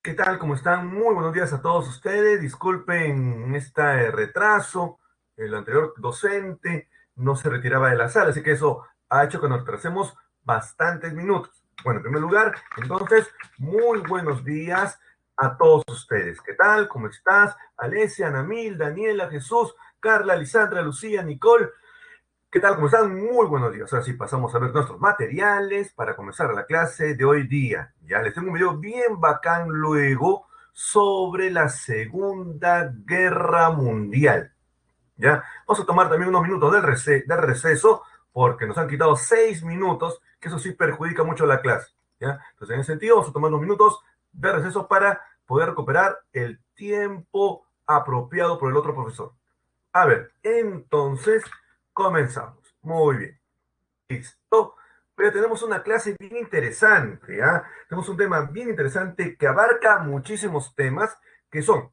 ¿Qué tal? ¿Cómo están? Muy buenos días a todos ustedes. Disculpen este retraso. El anterior docente no se retiraba de la sala, así que eso ha hecho que nos retrasemos bastantes minutos. Bueno, en primer lugar, entonces, muy buenos días a todos ustedes. ¿Qué tal? ¿Cómo estás? Alesia, Anamil, Daniela, Jesús, Carla, Lisandra, Lucía, Nicole. ¿Qué tal? ¿Cómo están? Muy buenos días. Ahora sí pasamos a ver nuestros materiales para comenzar la clase de hoy día. Ya les tengo un video bien bacán luego sobre la Segunda Guerra Mundial. ¿Ya? Vamos a tomar también unos minutos del receso porque nos han quitado 6 minutos, que eso sí perjudica mucho la clase. ¿Ya? Entonces, en ese sentido, vamos a tomar unos minutos de receso para poder recuperar el tiempo apropiado por el otro profesor. A ver, entonces comenzamos. Muy bien. Listo. Pero tenemos una clase bien interesante, ¿ya? Tenemos un tema bien interesante que abarca muchísimos temas que son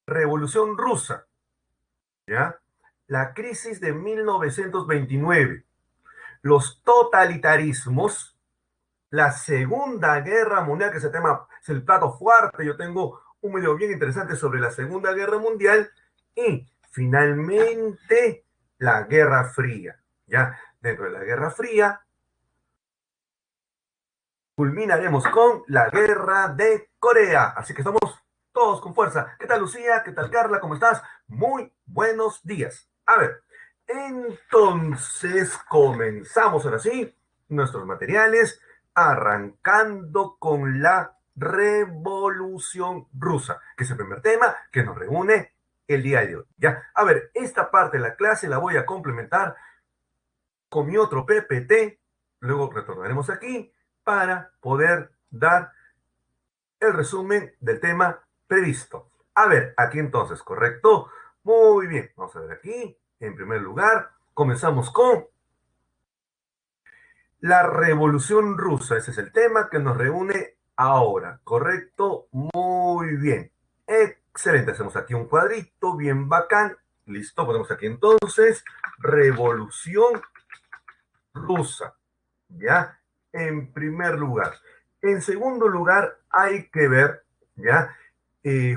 Revolución Rusa, ¿ya? La crisis de 1929, los totalitarismos, la Segunda Guerra Mundial, que ese tema es el plato fuerte. Yo tengo un video bien interesante sobre la Segunda Guerra Mundial y finalmente la Guerra Fría. Ya dentro de la Guerra Fría culminaremos con la Guerra de Corea. Así que estamos todos con fuerza. ¿Qué tal, Lucía? ¿Qué tal, Carla? ¿Cómo estás? Muy buenos días. A ver, entonces comenzamos ahora sí nuestros materiales, arrancando con la Revolución Rusa, que es el primer tema que nos reúne el día de hoy. Ya, a ver, esta parte de la clase la voy a complementar con mi otro PPT, luego retornaremos aquí para poder dar el resumen del tema previsto. A ver, aquí entonces, ¿correcto? Muy bien, vamos a ver aquí. En primer lugar, comenzamos con la Revolución Rusa. Ese es el tema que nos reúne ahora, ¿correcto? Muy bien. Excelente, hacemos aquí un cuadrito bien bacán. Listo, ponemos aquí entonces Revolución Rusa. ¿Ya? En primer lugar. En segundo lugar, hay que ver, ¿ya?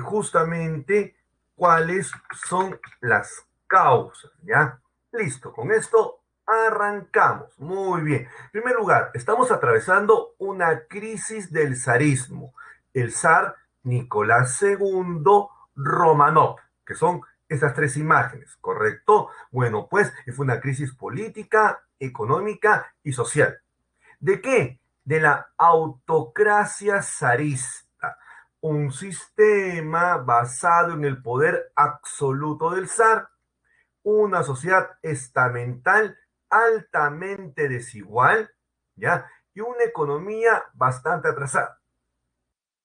Justamente cuáles son las causas, ¿ya? Listo, con esto arrancamos. Muy bien. En primer lugar, estamos atravesando una crisis del zarismo. El zar Nicolás segundo Romanov, que son esas tres imágenes, ¿correcto? Bueno, pues fue una crisis política, económica y social. ¿De qué? De la autocracia zarista, un sistema basado en el poder absoluto del zar, una sociedad estamental altamente desigual, ¿ya? Y una economía bastante atrasada.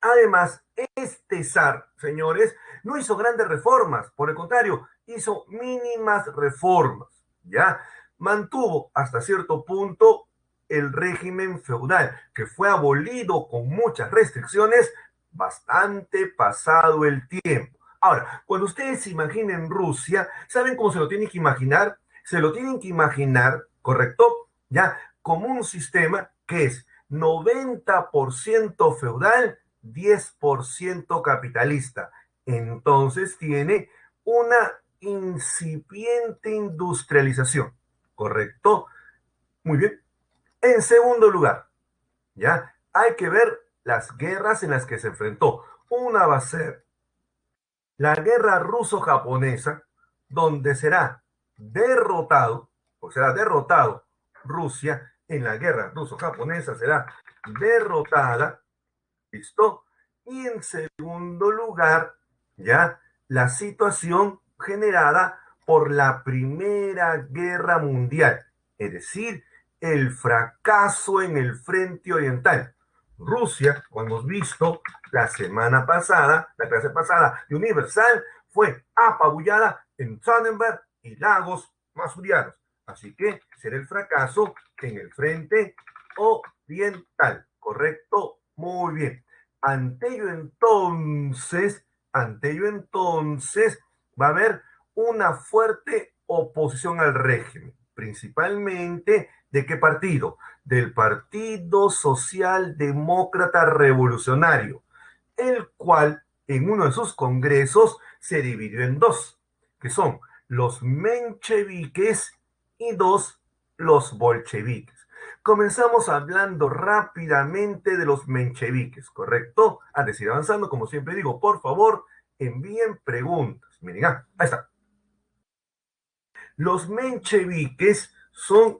Además, este zar, señores, no hizo grandes reformas, por el contrario, hizo mínimas reformas, ¿ya? Mantuvo hasta cierto punto el régimen feudal, que fue abolido con muchas restricciones, bastante pasado el tiempo. Ahora, cuando ustedes se imaginen Rusia, ¿saben cómo se lo tienen que imaginar? Se lo tienen que imaginar, ¿correcto? Ya, como un sistema que es 90% feudal, 10% capitalista. Entonces tiene una incipiente industrialización, ¿correcto? Muy bien. En segundo lugar, ¿ya? Hay que ver las guerras en las que se enfrentó. Una va a ser la guerra ruso-japonesa, donde será derrotado, o será derrotado Rusia en la guerra ruso-japonesa, será derrotada. ¿Listo? Y en segundo lugar, ya la situación generada por la Primera Guerra Mundial, es decir, el fracaso en el frente oriental. Rusia, como hemos visto la semana pasada, la clase pasada de Universal, fue apabullada en Tannenberg y Lagos Masurianos. Así que será el fracaso en el frente oriental. ¿Correcto? Muy bien. Ante ello entonces, va a haber una fuerte oposición al régimen, principalmente ¿de qué partido? Del Partido Socialdemócrata Revolucionario. el cual en uno de sus congresos se dividió en dos, que son los mencheviques y dos, los bolcheviques. Comenzamos hablando rápidamente de los mencheviques, ¿correcto? Antes de ir avanzando, como siempre digo, por favor, envíen preguntas. Miren, ahí está. Los mencheviques son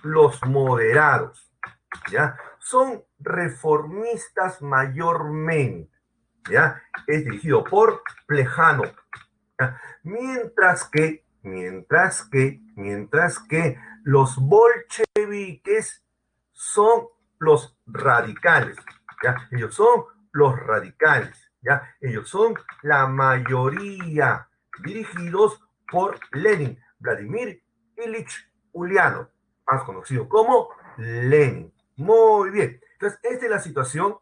los moderados, ¿ya? Son reformistas mayormente, ¿ya? Es dirigido por Plejano, ¿ya? Mientras que los bolcheviques son los radicales, ¿ya? Ellos son los radicales, ¿ya? Ellos son la mayoría, dirigidos por Lenin, Vladimir Ilich Ulyanov, más conocido como Lenin. Muy bien. Entonces, esta es la situación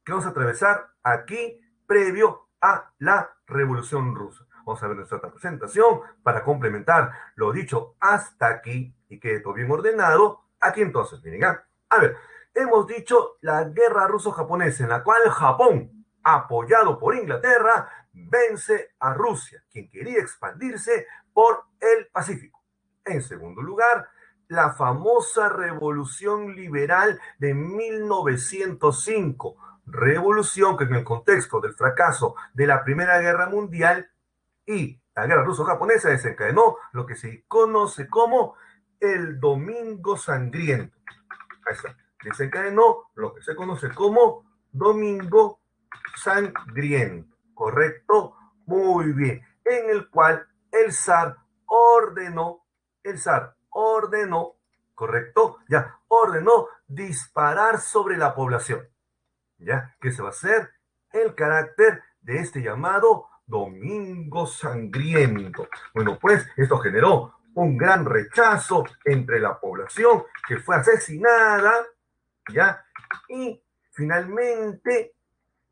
que vamos a atravesar aquí previo a la Revolución Rusa. Vamos a ver nuestra presentación para complementar lo dicho hasta aquí y quede todo bien ordenado. Aquí entonces, miren, a ver, hemos dicho la guerra ruso-japonesa en la cual Japón, apoyado por Inglaterra, vence a Rusia, quien quería expandirse por el Pacífico. En segundo lugar, la famosa Revolución Liberal de 1905, revolución que en el contexto del fracaso de la Primera Guerra Mundial y la guerra ruso-japonesa desencadenó lo que se conoce como el Domingo Sangriento. Ahí está. Desencadenó lo que se conoce como Domingo Sangriento. ¿Correcto? Muy bien. En el cual el zar ordenó, ¿correcto? Ya, ordenó disparar sobre la población. ¿Ya? ¿Qué se va a hacer? El carácter de este llamado Domingo Sangriento. Bueno, pues esto generó un gran rechazo entre la población que fue asesinada, ¿ya? Y finalmente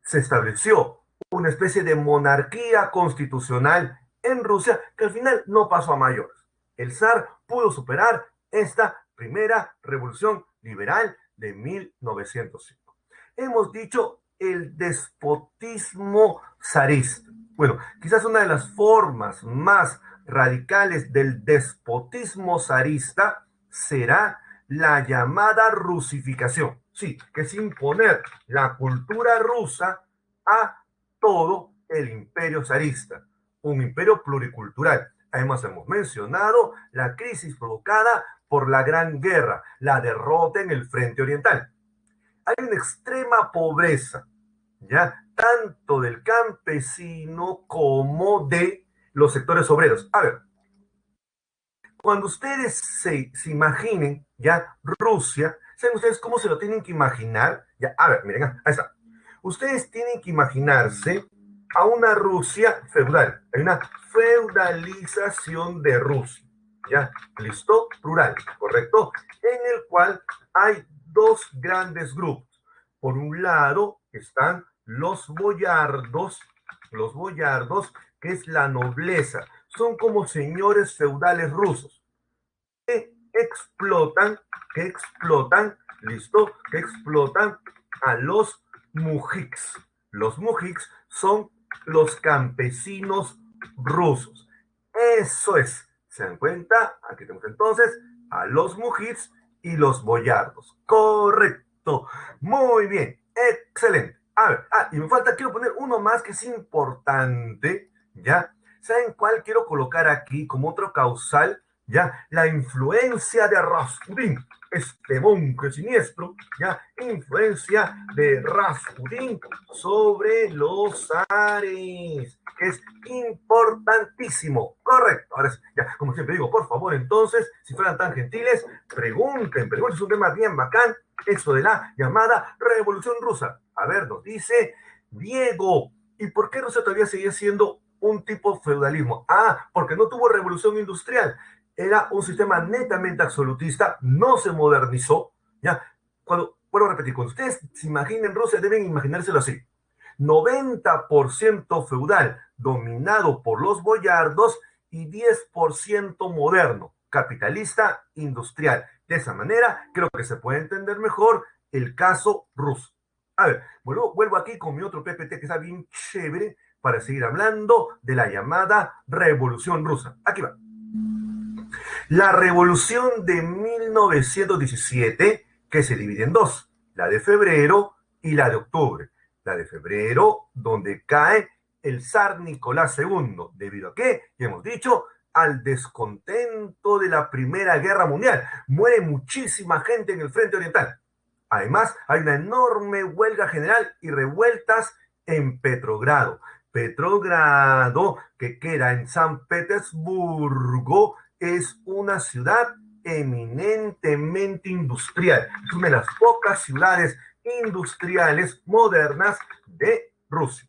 se estableció una especie de monarquía constitucional en Rusia que al final no pasó a mayores. El zar pudo superar esta primera revolución liberal de 1905. Hemos dicho el despotismo zarista. Bueno, quizás una de las formas más radicales del despotismo zarista será la llamada rusificación. Sí, que es imponer la cultura rusa a todo el imperio zarista, un imperio pluricultural. Además, hemos mencionado la crisis provocada por la Gran Guerra, la derrota en el frente oriental. Hay una extrema pobreza, ¿ya? Tanto del campesino como de los sectores obreros. A ver, cuando ustedes se imaginen, ya, Rusia, ¿saben ustedes cómo se lo tienen que imaginar? Ya, a ver, miren, ahí está. Ustedes tienen que imaginarse a una Rusia feudal. Hay una feudalización de Rusia. ¿Ya? ¿Listo? Plural, ¿correcto? En el cual hay dos grandes grupos. Por un lado están los boyardos, que es la nobleza. Son como señores feudales rusos que explotan, ¿listo? Que explotan a los mujiks. Los mujiks son los campesinos rusos. Eso es. ¿Se dan cuenta? Aquí tenemos entonces a los mujiks y los boyardos. Correcto. Muy bien. Excelente. A ver, y me falta, quiero poner uno más que es importante, ¿ya? ¿Saben cuál quiero colocar aquí como otro causal? ¿Ya? La influencia de Rasputín, este monje siniestro, ¿ya? Influencia de Rasputín sobre los zares, que es importantísimo. Correcto. Ahora sí, ya, como siempre digo, por favor, entonces, si fueran tan gentiles, pregunten, es un tema bien bacán, eso de la llamada Revolución Rusa. A ver, nos dice Diego, ¿y por qué Rusia todavía sigue siendo un tipo feudalismo? Porque no tuvo revolución industrial. Era un sistema netamente absolutista, no se modernizó, ¿ya? Vuelvo a repetir, cuando ustedes se imaginen Rusia, deben imaginárselo así. 90% feudal, dominado por los boyardos, y 10% moderno, capitalista, industrial. De esa manera, creo que se puede entender mejor el caso ruso. A ver, vuelvo aquí con mi otro PPT que está bien chévere para seguir hablando de la llamada Revolución Rusa. Aquí va. La Revolución de 1917, que se divide en dos, la de febrero y la de octubre. La de febrero, donde cae el zar Nicolás II, debido a qué, ya hemos dicho, al descontento de la Primera Guerra Mundial. Muere muchísima gente en el frente oriental. Además, hay una enorme huelga general y revueltas en Petrogrado. Petrogrado, que queda en San Petersburgo, es una ciudad eminentemente industrial. Es una de las pocas ciudades industriales modernas de Rusia.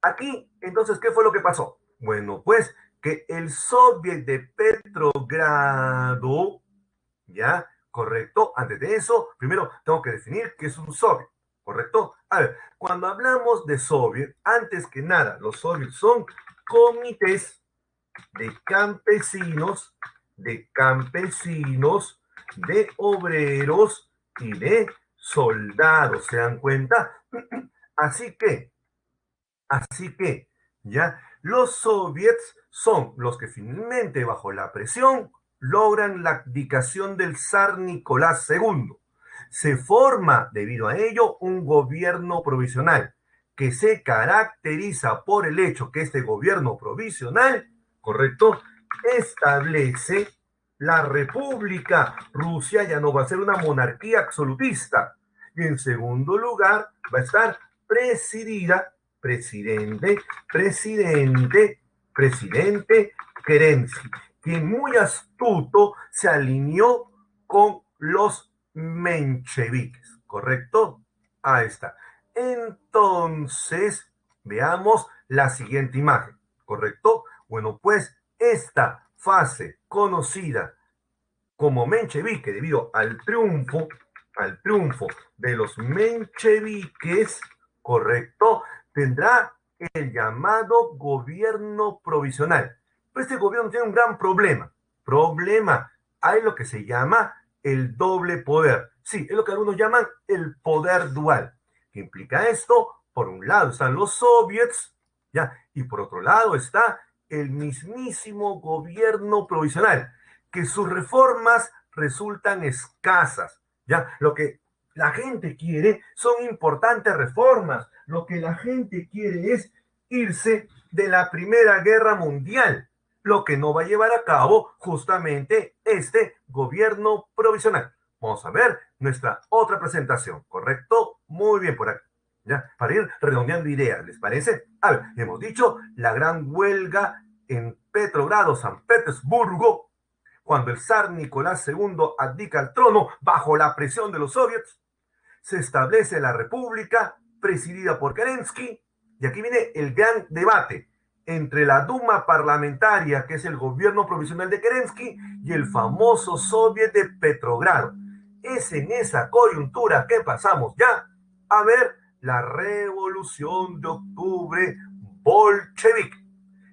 Aquí, entonces, ¿qué fue lo que pasó? Bueno, pues que el Soviet de Petrogrado, ¿ya? ¿Correcto? Antes de eso, primero tengo que definir qué es un soviet, ¿correcto? A ver, cuando hablamos de soviet, antes que nada, los soviets son comités de campesinos, de obreros y de soldados, ¿se dan cuenta? Así que, ya, los soviets son los que finalmente, bajo la presión, logran la abdicación del zar Nicolás II. Se forma, debido a ello, un gobierno provisional que se caracteriza por el hecho que este gobierno provisional, ¿correcto?, establece la república. Rusia ya no va a ser una monarquía absolutista. Y en segundo lugar, va a estar presidida, presidente Kerensky, que muy astuto se alineó con los mencheviques, ¿correcto? Ahí está. Entonces, veamos la siguiente imagen, ¿correcto? Bueno, pues esta fase conocida como menchevique, debido al triunfo de los mencheviques, ¿correcto?, tendrá el llamado gobierno provisional. Pero este gobierno tiene un gran problema. Hay lo que se llama el doble poder. Sí, es lo que algunos llaman el poder dual. ¿Qué implica esto? Por un lado están los soviets, ¿ya? Y por otro lado está el mismísimo gobierno provisional, que sus reformas resultan escasas, ¿ya? Lo que la gente quiere son importantes reformas. Lo que la gente quiere es irse de la Primera Guerra Mundial, lo que no va a llevar a cabo justamente este gobierno provisional. Vamos a ver nuestra otra presentación, ¿correcto? Muy bien por aquí. ¿Ya? Para ir redondeando ideas, ¿les parece? A ver, hemos dicho la gran huelga en Petrogrado, San Petersburgo, cuando el zar Nicolás II abdica al trono bajo la presión de los soviets, se establece la república presidida por Kerensky, y aquí viene el gran debate entre la Duma parlamentaria, que es el gobierno provisional de Kerensky, y el famoso soviet de Petrogrado. Es en esa coyuntura que pasamos ya a ver la revolución de octubre bolchevique.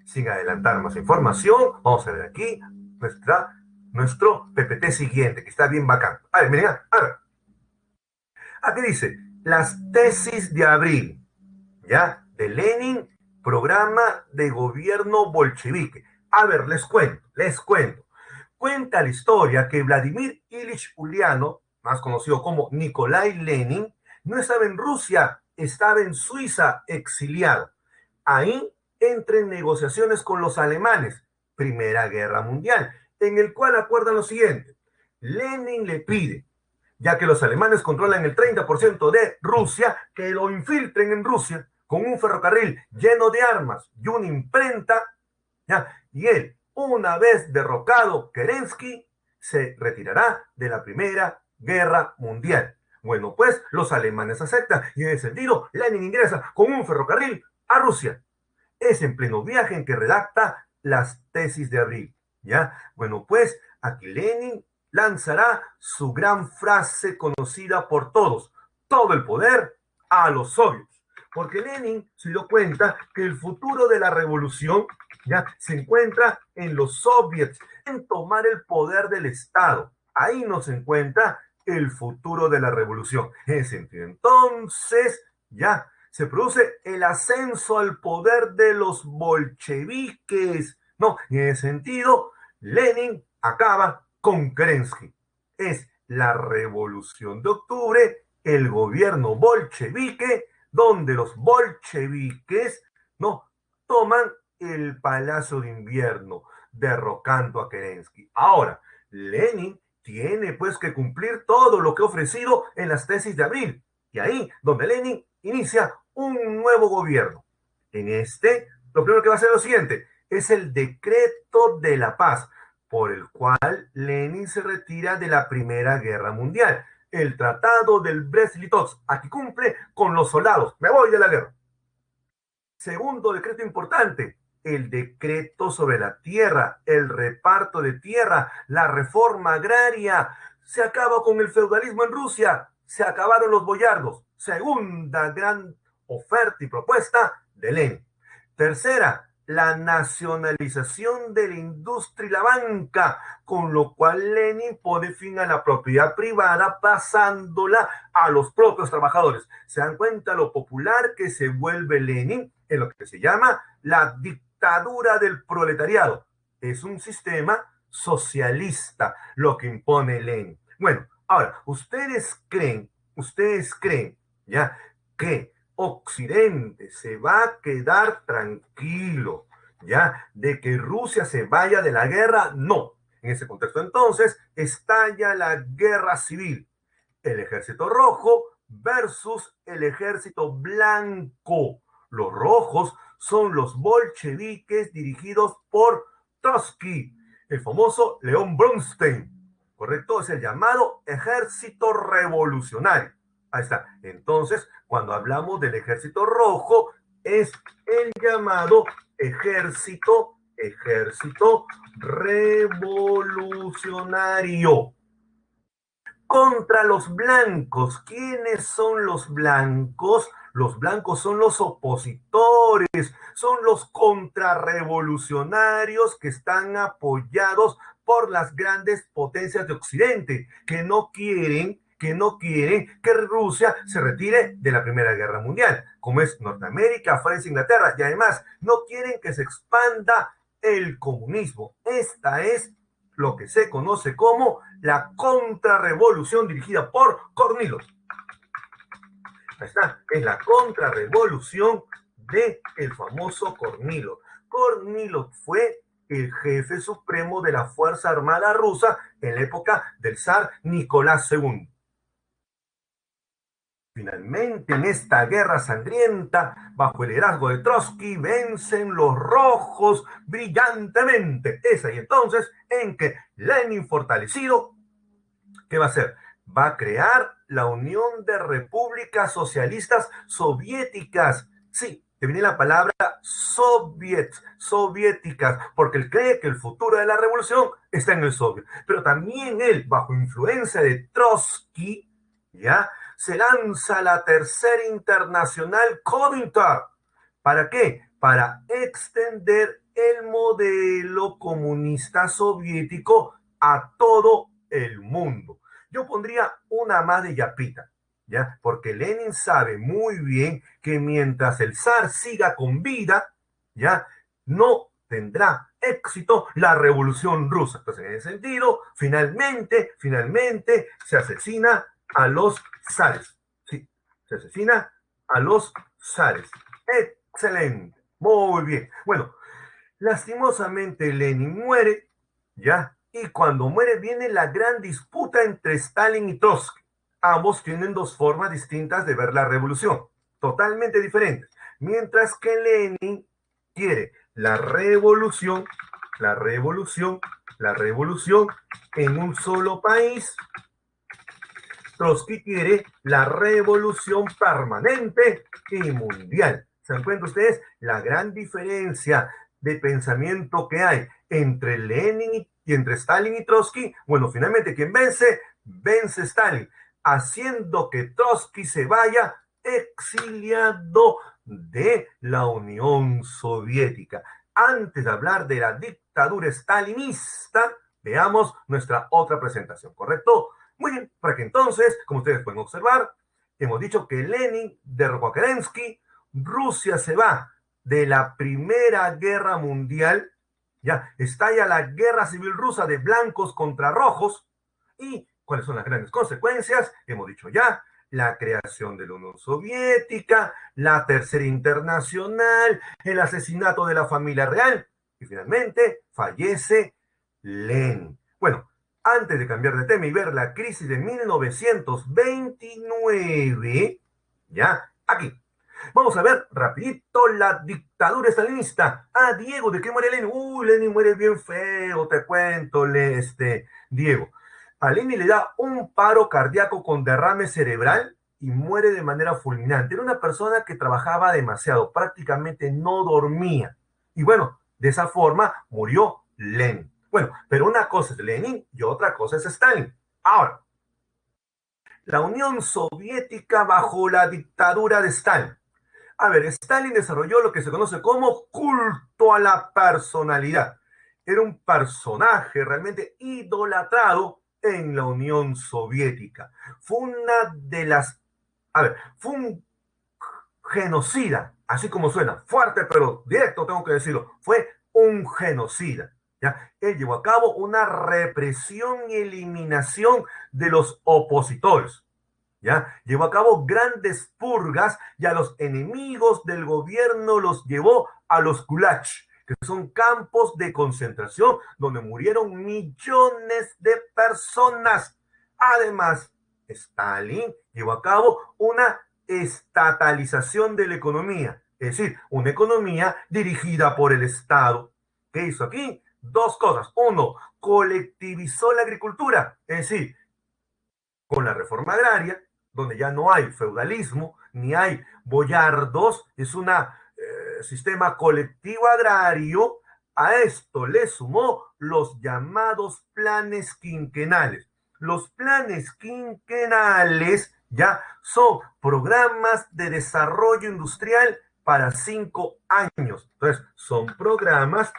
Sin adelantar más información, vamos a ver aquí nuestro PPT siguiente, que está bien bacán. A ver, miren, a ver. Aquí dice, las tesis de abril, ¿ya? De Lenin, programa de gobierno bolchevique. A ver, les cuento. Cuenta la historia que Vladimir Ilich Ulyanov, más conocido como Nikolai Lenin, no estaba en Rusia, estaba en Suiza exiliado. Ahí entra en negociaciones con los alemanes, Primera Guerra Mundial, en el cual acuerdan lo siguiente. Lenin le pide, ya que los alemanes controlan el 30% de Rusia, que lo infiltren en Rusia con un ferrocarril lleno de armas y una imprenta, ¿ya? Y él, una vez derrocado Kerensky, se retirará de la Primera Guerra Mundial. Bueno, pues los alemanes aceptan y en ese sentido Lenin ingresa con un ferrocarril a Rusia. Es en pleno viaje en que redacta las tesis de abril, ¿ya? Bueno, pues aquí Lenin lanzará su gran frase conocida por todos: todo el poder a los soviets. Porque Lenin se dio cuenta que el futuro de la revolución ya se encuentra en los soviets, en tomar el poder del Estado. Ahí no se encuentra el futuro de la revolución. En ese sentido, entonces, ya se produce el ascenso al poder de los bolcheviques. No, en ese sentido, Lenin acaba con Kerensky. Es la revolución de octubre, el gobierno bolchevique, donde los bolcheviques no toman el Palacio de Invierno, derrocando a Kerensky. Ahora, Lenin tiene pues que cumplir todo lo que ha ofrecido en las tesis de abril, y ahí donde Lenin inicia un nuevo gobierno. En este, lo primero que va a hacer es lo siguiente, es el decreto de la paz, por el cual Lenin se retira de la Primera Guerra Mundial. El tratado del Brest-Litovsk, aquí cumple con los soldados, me voy de la guerra. Segundo decreto importante, el decreto sobre la tierra, el reparto de tierra, la reforma agraria. Se acaba con el feudalismo en Rusia, se acabaron los boyardos. Segunda gran oferta y propuesta de Lenin. Tercera, la nacionalización de la industria y la banca, con lo cual Lenin pone fin a la propiedad privada pasándola a los propios trabajadores. ¿Se dan cuenta lo popular que se vuelve Lenin en lo que se llama la dictadura del proletariado? Es un sistema socialista lo que impone Lenin. Bueno, ahora, ustedes creen, ya, que Occidente se va a quedar tranquilo, ya, de que Rusia se vaya de la guerra? No. En ese contexto, entonces, estalla la guerra civil. El ejército rojo versus el ejército blanco. Los rojos son los bolcheviques dirigidos por Trotsky, el famoso León Bronstein, ¿correcto? Es el llamado ejército revolucionario. Ahí está. Entonces, cuando hablamos del ejército rojo, es el llamado ejército revolucionario. Contra los blancos. ¿Quiénes son los blancos? Los blancos son los opositores, son los contrarrevolucionarios que están apoyados por las grandes potencias de Occidente, que Rusia se retire de la Primera Guerra Mundial, como es Norteamérica, Francia, Inglaterra, y además no quieren que se expanda el comunismo. Esta es lo que se conoce como la contrarrevolución dirigida por Kornilov. Ahí está, es la contrarrevolución del famoso Kornilov. Kornilov fue el jefe supremo de la Fuerza Armada rusa en la época del zar Nicolás II. Finalmente, en esta guerra sangrienta, bajo el liderazgo de Trotsky, vencen los rojos brillantemente. Es ahí entonces en que Lenin, fortalecido, ¿qué va a hacer? Va a crear la Unión de Repúblicas Socialistas Soviéticas. Sí, te viene la palabra soviéticas, porque él cree que el futuro de la revolución está en el soviet. Pero también él, bajo influencia de Trotsky, ¿ya?, se lanza la Tercera Internacional Comintern. ¿Para qué? Para extender el modelo comunista soviético a todo el mundo. Yo pondría una más de Yapita, ¿ya? Porque Lenin sabe muy bien que mientras el zar siga con vida, ¿ya?, no tendrá éxito la revolución rusa. Entonces, en ese sentido, finalmente se asesina a los zares. Sí, se asesina a los zares. Excelente, muy bien. Bueno, lastimosamente Lenin muere, ¿ya? Y cuando muere viene la gran disputa entre Stalin y Trotsky. Ambos tienen dos formas distintas de ver la revolución, totalmente diferentes. Mientras que Lenin quiere la revolución en un solo país, Trotsky quiere la revolución permanente y mundial. ¿Se dan cuenta ustedes la gran diferencia de pensamiento que hay entre Lenin y entre Stalin y Trotsky? Bueno, finalmente, ¿quién vence? Vence Stalin, haciendo que Trotsky se vaya exiliado de la Unión Soviética. Antes de hablar de la dictadura stalinista, veamos nuestra otra presentación, ¿correcto? Muy bien, para que entonces, como ustedes pueden observar, hemos dicho que Lenin derrocó a Kerensky, Rusia se va de la Primera Guerra Mundial, ya estalla la Guerra Civil Rusa de blancos contra rojos, y cuáles son las grandes consecuencias, hemos dicho ya, la creación de la Unión Soviética, la Tercera Internacional, el asesinato de la familia real, y finalmente fallece Lenin. Bueno, antes de cambiar de tema y ver la crisis de 1929, ya, aquí, vamos a ver rapidito la dictadura estalinista. Ah, Diego, ¿de qué muere Lenin? Uy, Lenin muere bien feo, te cuento, Diego. A Lenin le da un paro cardíaco con derrame cerebral y muere de manera fulminante. Era una persona que trabajaba demasiado, prácticamente no dormía. Y bueno, de esa forma murió Lenin. Bueno, pero una cosa es Lenin y otra cosa es Stalin. Ahora, la Unión Soviética bajo la dictadura de Stalin. A ver, Stalin desarrolló lo que se conoce como culto a la personalidad. Era un personaje realmente idolatrado en la Unión Soviética. Fue una de las... A ver, fue un genocida, así como suena, fuerte pero directo tengo que decirlo, fue un genocida. ¿Ya? Él llevó a cabo una represión y eliminación de los opositores. ¿Ya? Llevó a cabo grandes purgas y a los enemigos del gobierno los llevó a los gulags, que son campos de concentración donde murieron millones de personas. Además, Stalin llevó a cabo una estatalización de la economía, es decir, una economía dirigida por el Estado. ¿Qué hizo aquí? Dos cosas. Uno, colectivizó la agricultura, es decir, con la reforma agraria, donde ya no hay feudalismo, ni hay boyardos, es un sistema colectivo agrario. A esto le sumó los llamados planes quinquenales. Los planes quinquenales ya son programas de desarrollo industrial para 5 años. Entonces, son programas,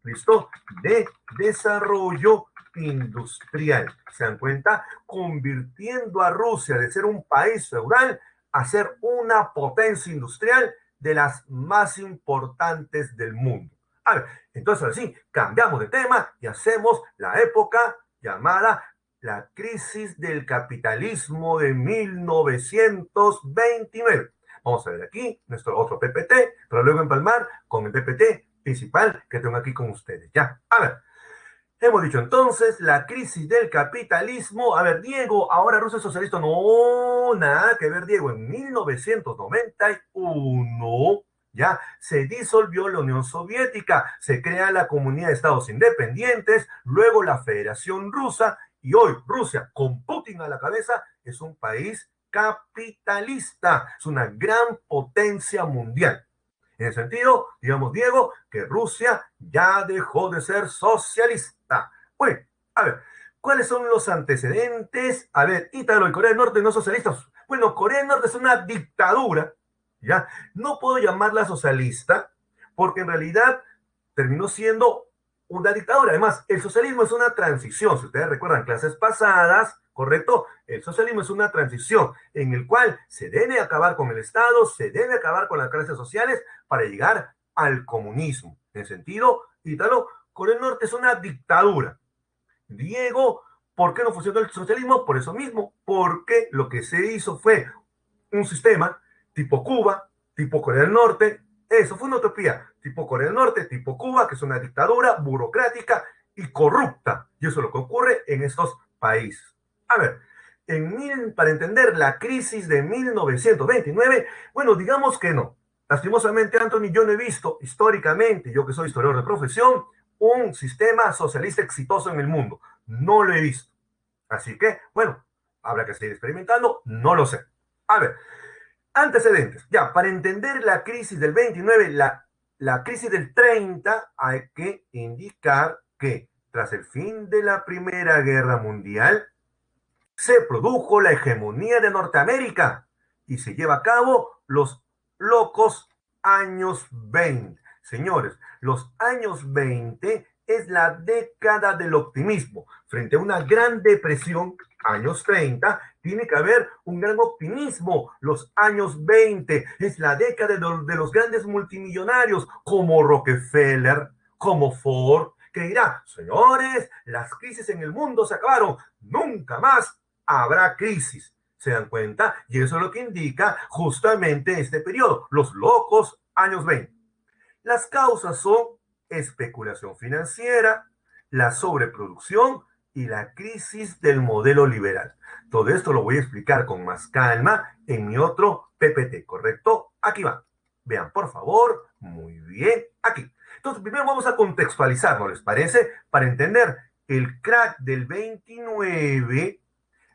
¿listo? De desarrollo industrial. ¿Se dan cuenta? Convirtiendo a Rusia de ser un país feudal a ser una potencia industrial de las más importantes del mundo. A ver, entonces así cambiamos de tema y hacemos la época llamada la crisis del capitalismo de 1929. Vamos a ver aquí nuestro otro PPT, pero luego empalmar con el PPT principal que tengo aquí con ustedes. Ya, a ver. Hemos dicho entonces la crisis del capitalismo. A ver, Diego, ahora Rusia es socialista. No, nada que ver, Diego. En 1991 ya se disolvió la Unión Soviética, se crea la Comunidad de Estados Independientes, luego la Federación Rusa, y hoy Rusia, con Putin a la cabeza, es un país capitalista, es una gran potencia mundial. En el sentido, digamos, Diego, que Rusia ya dejó de ser socialista. Bueno, a ver, ¿cuáles son los antecedentes? A ver, Ítalo y Corea del Norte no socialistas. Bueno, Corea del Norte es una dictadura, ¿ya? No puedo llamarla socialista, porque en realidad terminó siendo una dictadura. Además, el socialismo es una transición. Si ustedes recuerdan clases pasadas, ¿correcto? El socialismo es una transición en el cual se debe acabar con el Estado, se debe acabar con las clases sociales para llegar al comunismo. En el sentido, Ítalo, Corea del Norte es una dictadura. Diego, ¿por qué no funcionó el socialismo? Por eso mismo, porque lo que se hizo fue un sistema tipo Cuba, tipo Corea del Norte. Eso fue una utopía, tipo Corea del Norte, tipo Cuba, que es una dictadura burocrática y corrupta. Y eso es lo que ocurre en estos países. A ver, para entender la crisis de 1929, bueno, digamos que no. Lastimosamente, Anthony, yo no he visto históricamente, yo que soy historiador de profesión, un sistema socialista exitoso en el mundo. No lo he visto. Así que, bueno, habrá que seguir experimentando, no lo sé. A ver, antecedentes. Ya, para entender la crisis del 29, la crisis del 30, hay que indicar que tras el fin de la Primera Guerra Mundial, se produjo la hegemonía de Norteamérica y se lleva a cabo los locos años 20. Señores, los años 20 es la década del optimismo. Frente a una gran depresión, años 30, tiene que haber un gran optimismo. Los años 20 es la década de los grandes multimillonarios como Rockefeller, como Ford, que dirá, señores, las crisis en el mundo se acabaron, nunca más habrá crisis. ¿Se dan cuenta? Y eso es lo que indica justamente este periodo, los locos años 20. Las causas son especulación financiera, la sobreproducción y la crisis del modelo liberal. Todo esto lo voy a explicar con más calma en mi otro PPT, ¿correcto? Aquí va. Vean, por favor. Muy bien. Aquí. Entonces, primero vamos a contextualizar, ¿no les parece? Para entender el crack del 29,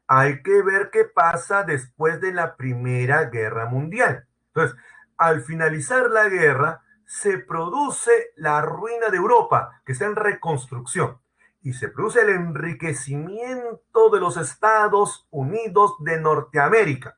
hay que ver qué pasa después de la Primera Guerra Mundial. Entonces, al finalizar la guerra, se produce la ruina de Europa, que está en reconstrucción, y se produce el enriquecimiento de los Estados Unidos de Norteamérica.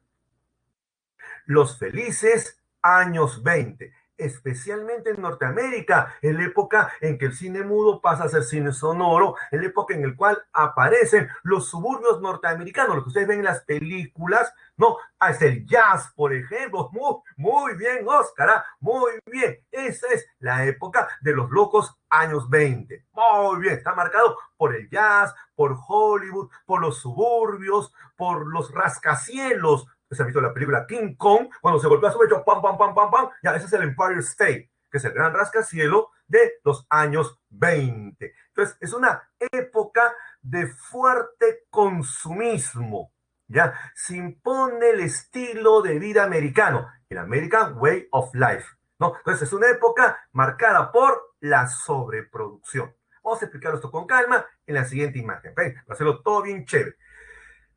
Los felices años 20, especialmente en Norteamérica, en la época en que el cine mudo pasa a ser cine sonoro, en la época en la cual aparecen los suburbios norteamericanos, lo que ustedes ven en las películas, ¿no? Hasta el jazz, por ejemplo. Muy bien, Oscar, ¿ah? Muy bien. Esa es la época de los locos años 20. Muy bien, está marcado por el jazz, por Hollywood, por los suburbios, por los rascacielos. ¿Se ha visto la película King Kong? Cuando se golpea su pecho, pam, pam, pam, pam, pam. Ya, ese es el Empire State, que es el gran rascacielos de los años 20. Entonces, es una época de fuerte consumismo. ¿Ya? Se impone el estilo de vida americano, el American Way of Life, ¿no? Entonces, es una época marcada por la sobreproducción. Vamos a explicar esto con calma en la siguiente imagen. ¿Okay? Para hacerlo todo bien chévere.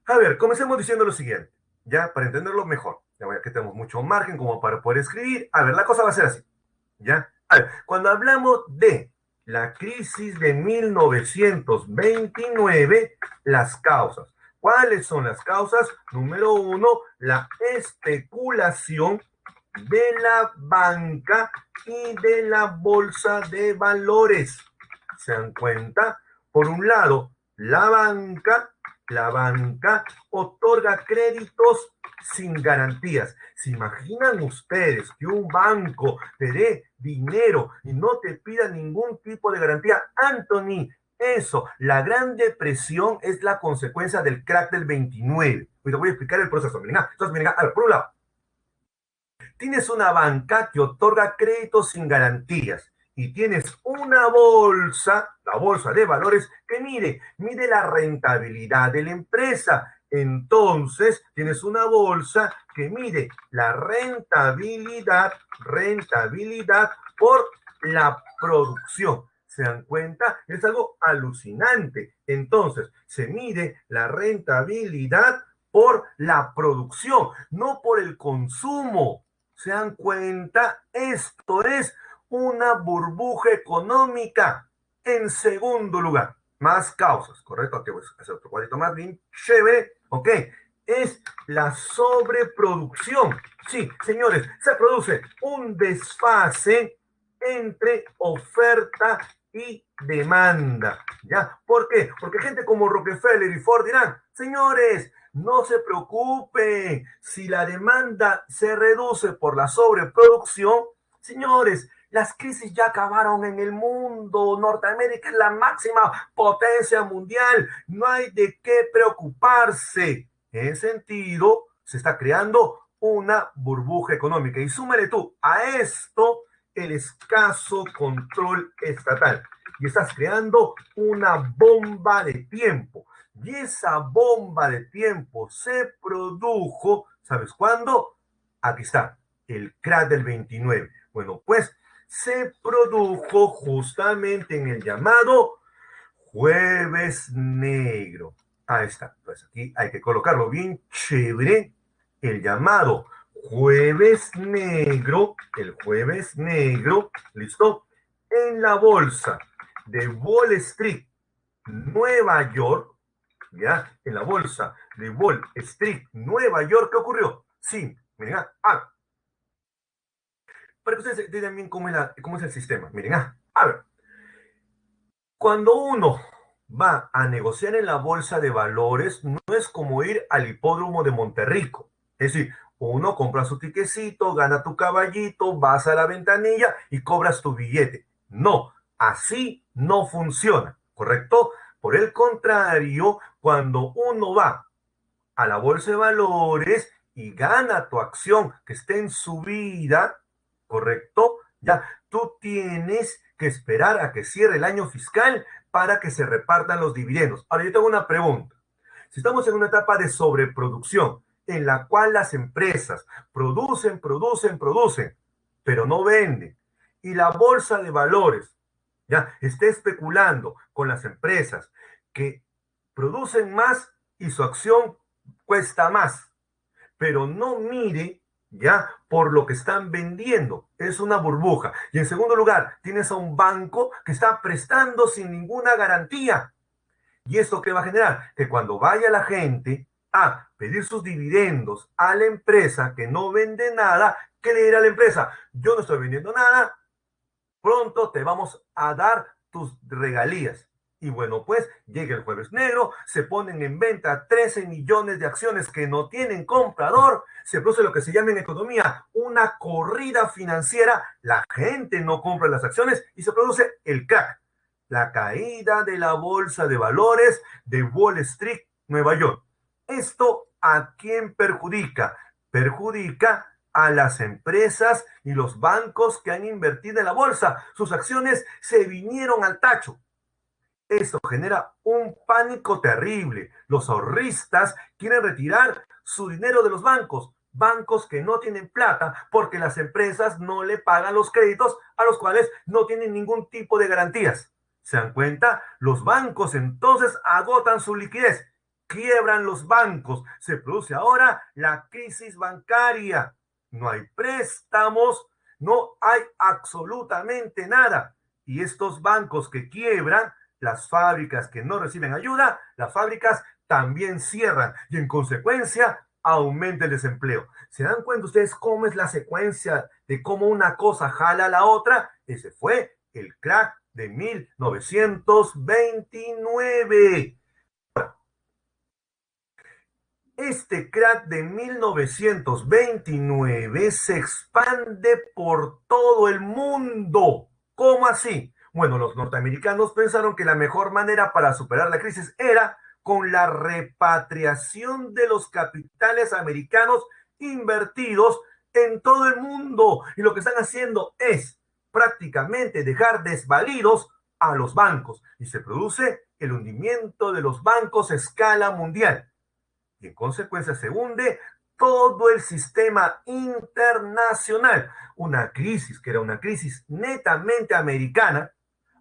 A ver, comencemos diciendo lo siguiente, ya, para entenderlo mejor. Ya que tenemos mucho margen como para poder escribir. A ver, la cosa va a ser así, ¿ya? A ver, cuando hablamos de la crisis de 1929, las causas. ¿Cuáles son las causas? Número uno, la especulación de la banca y de la bolsa de valores. ¿Se dan cuenta? Por un lado, la banca otorga créditos sin garantías. ¿Se imaginan ustedes que un banco te dé dinero y no te pida ningún tipo de garantía? Anthony, eso, la Gran Depresión es la consecuencia del crack del 29. Hoy te voy a explicar el proceso. Miren, entonces, miren, a ver, por un lado, tienes una banca que otorga créditos sin garantías y tienes una bolsa, la bolsa de valores, que mide la rentabilidad de la empresa. Entonces, tienes una bolsa que mide la rentabilidad por la producción. ¿Se dan cuenta? Es algo alucinante. Entonces, se mide la rentabilidad por la producción, no por el consumo. ¿Se dan cuenta? Esto es una burbuja económica. En segundo lugar, más causas, ¿correcto? Aquí voy a hacer otro cuadrito más bien chévere, ¿ok? Es la sobreproducción. Sí, señores, se produce un desfase entre oferta y demanda, ¿ya? ¿Por qué? Porque gente como Rockefeller y Ford dirán, señores, no se preocupen, si la demanda se reduce por la sobreproducción, señores, las crisis ya acabaron en el mundo. Norteamérica es la máxima potencia mundial. No hay de qué preocuparse. En ese sentido, se está creando una burbuja económica. Y súmale tú a esto el escaso control estatal. Y estás creando una bomba de tiempo. Y esa bomba de tiempo se produjo, ¿sabes cuándo? Aquí está, el crack del 29. Bueno, pues se produjo justamente en el llamado Jueves Negro. Ahí está. Pues aquí hay que colocarlo bien chévere. El llamado Jueves Negro, el Jueves Negro, ¿listo? En la bolsa de Wall Street, Nueva York, ¿ya? En la bolsa de Wall Street, Nueva York, ¿qué ocurrió? Sí, miren, para que ustedes entiendan bien cómo es el sistema. Miren, a ver, Cuando uno va a negociar en la bolsa de valores, no es como ir al hipódromo de Monterrico. Es decir, uno compra su tiquecito, gana tu caballito, vas a la ventanilla y cobras tu billete. No, así no funciona, ¿correcto? Por el contrario, cuando uno va a la bolsa de valores y gana tu acción que esté en subida, ¿correcto? Ya tú tienes que esperar a que cierre el año fiscal para que se repartan los dividendos. Ahora yo tengo una pregunta. Si estamos en una etapa de sobreproducción en la cual las empresas producen, pero no venden, y la bolsa de valores ya está especulando con las empresas que producen más y su acción cuesta más, pero no mire ya por lo que están vendiendo. Es una burbuja. Y en segundo lugar, tienes a un banco que está prestando sin ninguna garantía. ¿Y esto qué va a generar? Que cuando vaya la gente a pedir sus dividendos a la empresa que no vende nada, ¿qué le dirá a la empresa? Yo no estoy vendiendo nada, pronto te vamos a dar tus regalías. Y bueno, pues llega el jueves negro, se ponen en venta 13 millones de acciones que no tienen comprador, se produce lo que se llama en economía una corrida financiera, la gente no compra las acciones y se produce el crack, la caída de la bolsa de valores de Wall Street, Nueva York. ¿Esto a quién perjudica? Perjudica a las empresas y los bancos que han invertido en la bolsa. Sus acciones se vinieron al tacho. Esto genera un pánico terrible. Los ahorristas quieren retirar su dinero de los bancos, bancos que no tienen plata porque las empresas no le pagan los créditos a los cuales no tienen ningún tipo de garantías. ¿Se dan cuenta? Los bancos entonces agotan su liquidez, quiebran los bancos, se produce ahora la crisis bancaria. No hay préstamos, no hay absolutamente nada. Y estos bancos que quiebran, las fábricas que no reciben ayuda, las fábricas también cierran y en consecuencia aumenta el desempleo. ¿Se dan cuenta ustedes cómo es la secuencia de cómo una cosa jala a la otra? Ese fue el crack de 1929. Este crack de 1929 se expande por todo el mundo. ¿Cómo así? Bueno, los norteamericanos pensaron que la mejor manera para superar la crisis era con la repatriación de los capitales americanos invertidos en todo el mundo. Y lo que están haciendo es prácticamente dejar desvalidos a los bancos. Y se produce el hundimiento de los bancos a escala mundial y en consecuencia se hunde todo el sistema internacional. Una crisis que era una crisis netamente americana,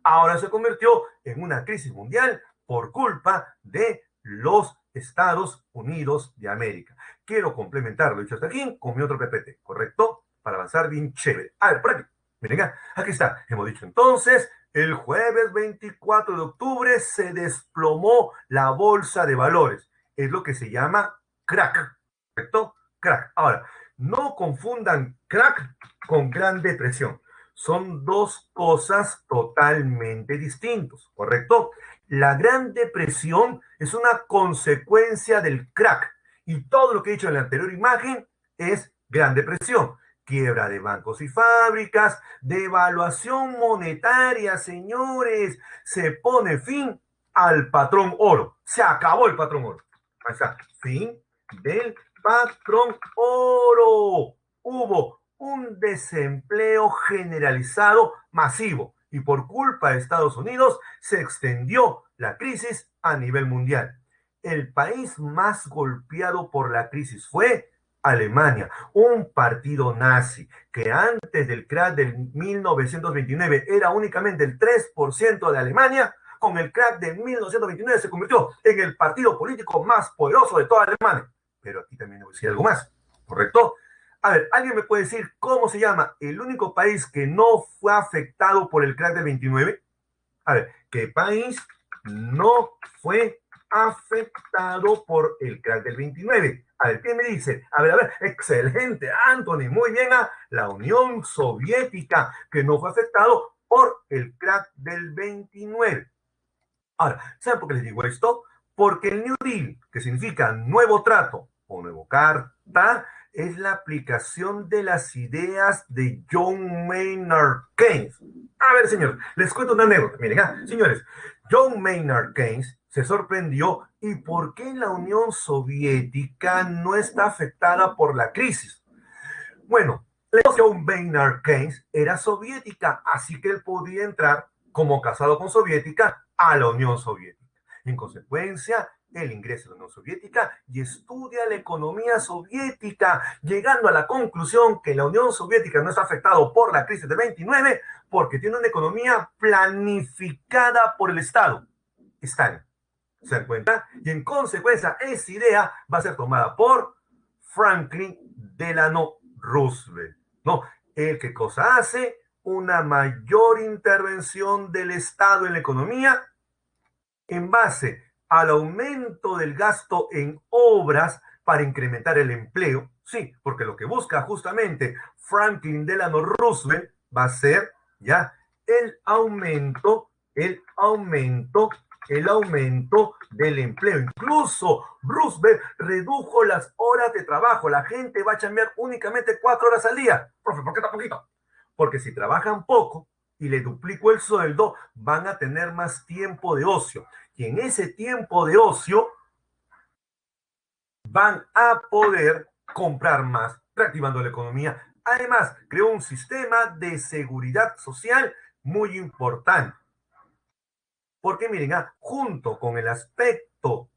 ahora se convirtió en una crisis mundial por culpa de los Estados Unidos de América. Quiero complementar lo dicho hasta aquí con mi otro PPT, ¿correcto? Para avanzar bien chévere. A ver, por aquí. Miren, aquí está. Hemos dicho entonces, el jueves 24 de octubre se desplomó la bolsa de valores. Es lo que se llama crack, ¿correcto? Crack. Ahora, no confundan crack con Gran Depresión. Son dos cosas totalmente distintas, ¿correcto? La Gran Depresión es una consecuencia del crack y todo lo que he dicho en la anterior imagen es Gran Depresión. Quiebra de bancos y fábricas, devaluación monetaria, señores, se pone fin al patrón oro. Se acabó el patrón oro. O sea, fin del patrón oro. Hubo un desempleo generalizado masivo y por culpa de Estados Unidos se extendió la crisis a nivel mundial. El país más golpeado por la crisis fue Alemania, un partido nazi que antes del crack del 1929 era únicamente el 3% de Alemania. Con el crack de 1929 se convirtió en el partido político más poderoso de toda Alemania. Pero aquí también debo decir algo más, ¿correcto? A ver, ¿alguien me puede decir cómo se llama el único país que no fue afectado por el crack del 29? A ver, ¿qué país no fue afectado por el crack del 29? A ver, ¿qué me dice? A ver, excelente, Anthony, muy bien, la Unión Soviética, que no fue afectado por el crack del 29. Ahora, ¿saben por qué les digo esto? Porque el New Deal, que significa nuevo trato o nuevo carta, es la aplicación de las ideas de John Maynard Keynes. A ver, señores, les cuento una anécdota. Miren, señores, John Maynard Keynes se sorprendió y por qué la Unión Soviética no está afectada por la crisis. Bueno, John Maynard Keynes era soviética, así que él podía entrar como casado con soviética a la Unión Soviética. En consecuencia, él ingresa a la Unión Soviética y estudia la economía soviética, llegando a la conclusión que la Unión Soviética no está afectada por la crisis del 29 porque tiene una economía planificada por el Estado. Stalin. ¿Se dan cuenta? Y en consecuencia, esa idea va a ser tomada por Franklin Delano Roosevelt. ¿No? ¿El qué cosa hace? Una mayor intervención del Estado en la economía en base al aumento del gasto en obras para incrementar el empleo. Sí, porque lo que busca justamente Franklin Delano Roosevelt va a ser ya el aumento del empleo. Incluso Roosevelt redujo las horas de trabajo. La gente va a chambear únicamente 4 horas al día. Profe, ¿por qué tan poquito? Porque si trabajan poco y le duplico el sueldo, van a tener más tiempo de ocio. Y en ese tiempo de ocio van a poder comprar más, reactivando la economía. Además, creó un sistema de seguridad social muy importante. Porque miren, junto con el aspecto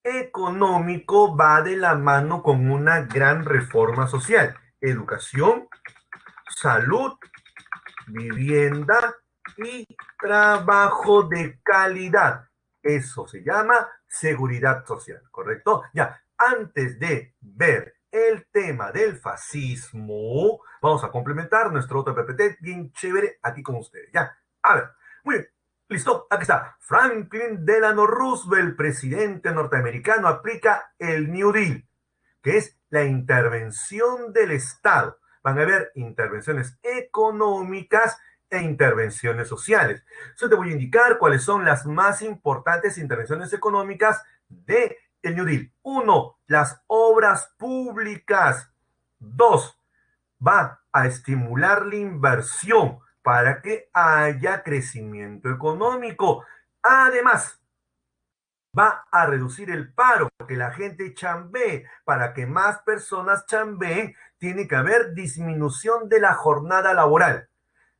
económico va de la mano con una gran reforma social. Educación, salud, vivienda y trabajo de calidad. Eso se llama seguridad social, ¿correcto? Ya, antes de ver el tema del fascismo, vamos a complementar nuestro otro PPT bien chévere aquí con ustedes. Ya, a ver, muy bien. Listo, aquí está. Franklin Delano Roosevelt, presidente norteamericano, aplica el New Deal, que es la intervención del Estado. Van a haber intervenciones económicas e intervenciones sociales. Yo te voy a indicar cuáles son las más importantes intervenciones económicas de el New Deal. 1, las obras públicas. 2, va a estimular la inversión para que haya crecimiento económico. Además, va a reducir el paro, que la gente chambee. Para que más personas chambeen, tiene que haber disminución de la jornada laboral.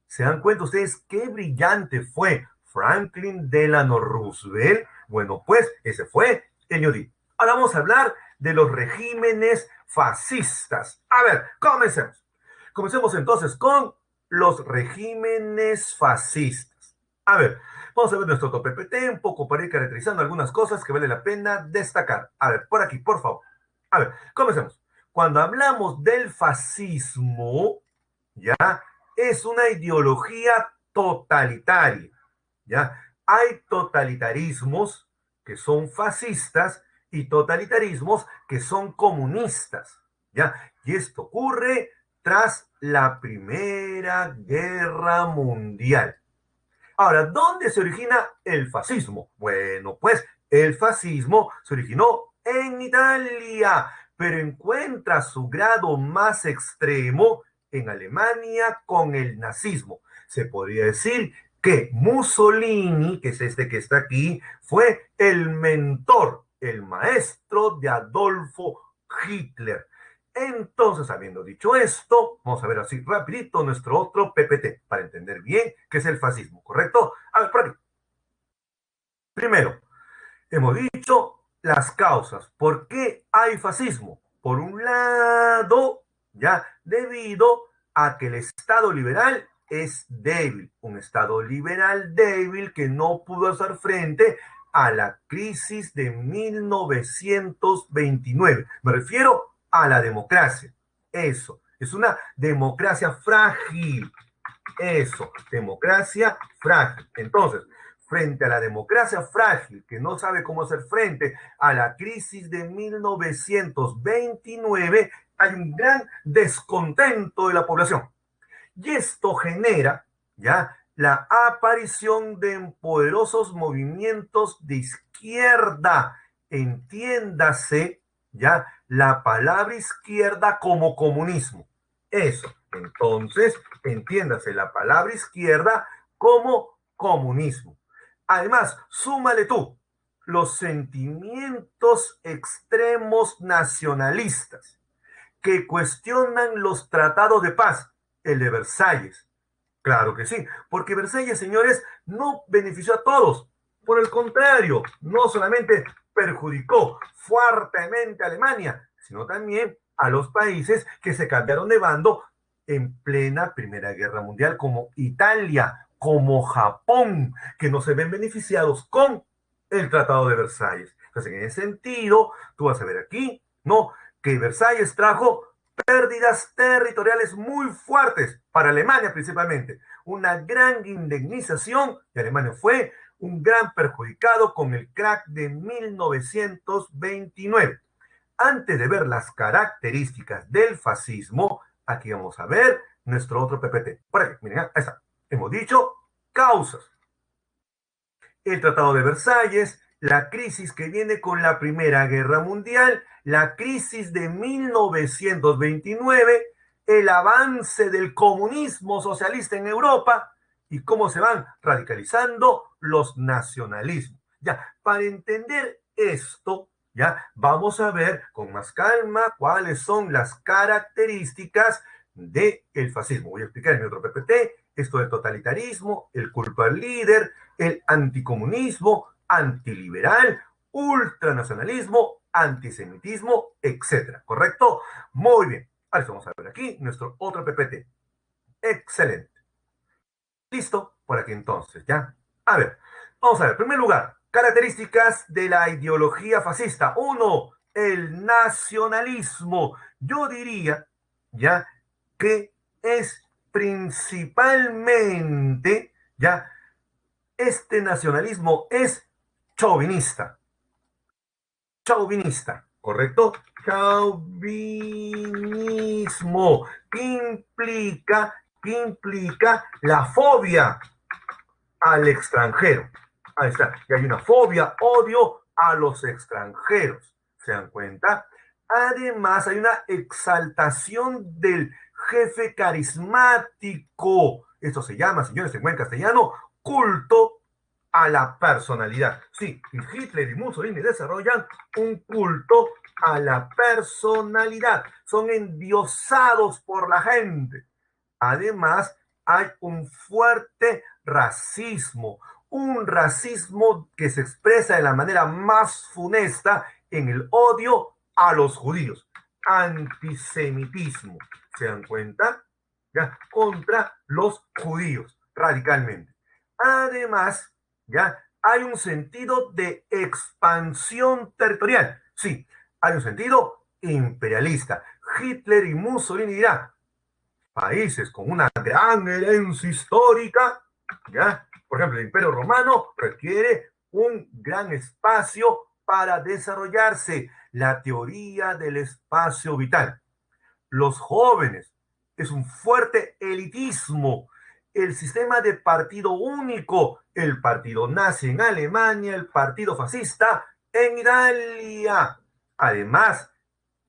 ¿Se dan cuenta ustedes qué brillante fue Franklin Delano Roosevelt? Bueno, pues ese fue el New Deal. Ahora vamos a hablar de los regímenes fascistas. A ver, comencemos. Comencemos entonces con los regímenes fascistas. A ver, vamos a ver nuestro top PPT un poco para ir caracterizando algunas cosas que vale la pena destacar. A ver, por aquí, por favor. A ver, comencemos. Cuando hablamos del fascismo, ¿ya? Es una ideología totalitaria, ¿ya? Hay totalitarismos que son fascistas y totalitarismos que son comunistas, ¿ya? Y esto ocurre tras la Primera Guerra Mundial. Ahora, ¿dónde se origina el fascismo? Bueno, pues el fascismo se originó en Italia, pero encuentra su grado más extremo en Alemania con el nazismo. Se podría decir que Mussolini, que es este que está aquí, fue el mentor, el maestro de Adolfo Hitler. Entonces, habiendo dicho esto, vamos a ver así rapidito nuestro otro PPT para entender bien qué es el fascismo, ¿correcto? A ver, por aquí. Primero, hemos dicho las causas. ¿Por qué hay fascismo? Por un lado, ya, debido a que el Estado liberal es débil, un Estado liberal débil que no pudo hacer frente a la crisis de 1929. Me refiero a la democracia. Eso, es una democracia frágil. Eso, democracia frágil. Entonces, frente a la democracia frágil que no sabe cómo hacer frente a la crisis de 1929, hay un gran descontento de la población. Y esto genera, ¿ya? la aparición de poderosos movimientos de izquierda. Entiéndase ya la palabra izquierda como comunismo. Eso. Entonces, entiéndase la palabra izquierda como comunismo. Además, súmale tú los sentimientos extremos nacionalistas que cuestionan los tratados de paz, el de Versalles. Claro que sí, porque Versalles, señores, no benefició a todos. Por el contrario, no solamente perjudicó fuertemente a Alemania, sino también a los países que se cambiaron de bando en plena Primera Guerra Mundial, como Italia, como Japón, que no se ven beneficiados con el Tratado de Versalles. Entonces, en ese sentido, tú vas a ver aquí, ¿no? Que Versalles trajo pérdidas territoriales muy fuertes para Alemania principalmente, una gran indemnización y Alemania fue un gran perjudicado con el crack de 1929. Antes de ver las características del fascismo, aquí vamos a ver nuestro otro PPT. Por aquí, miren, ahí está. Hemos dicho causas. El Tratado de Versalles, la crisis que viene con la Primera Guerra Mundial, la crisis de 1929, el avance del comunismo socialista en Europa y cómo se van radicalizando los nacionalismos. Ya, para entender esto, ya vamos a ver con más calma cuáles son las características del fascismo. Voy a explicar en mi otro PPT esto del totalitarismo, el culto al líder, el anticomunismo, antiliberal, ultranacionalismo, antisemitismo, etcétera. ¿Correcto? Muy bien. Ahora vamos a ver aquí nuestro otro PPT. Excelente. Listo. Por aquí entonces, ¿ya? A ver, vamos a ver. En primer lugar, características de la ideología fascista. Uno, el nacionalismo. Yo diría, ¿ya? Que es principalmente, ¿ya? Este nacionalismo es chauvinista. Chauvinista, ¿correcto? Chauvinismo que implica la fobia al extranjero. Ahí está. Y hay una fobia, odio a los extranjeros. ¿Se dan cuenta? Además, hay una exaltación del jefe carismático. Esto se llama, señores, en buen castellano, culto a la personalidad. Sí, Hitler y Mussolini desarrollan un culto a la personalidad. Son endiosados por la gente. Además, hay un fuerte racismo, un racismo que se expresa de la manera más funesta en el odio a los judíos. Antisemitismo, ¿se dan cuenta? ¿Ya? Contra los judíos, radicalmente. Además, ¿ya? Hay un sentido de expansión territorial. Sí, hay un sentido imperialista. Hitler y Mussolini dirán, países con una gran herencia histórica, ¿ya? Por ejemplo, el Imperio Romano requiere un gran espacio para desarrollarse. La teoría del espacio vital. Los jóvenes es un fuerte elitismo. El sistema de partido único, el partido nazi en Alemania, el partido fascista en Italia. Además,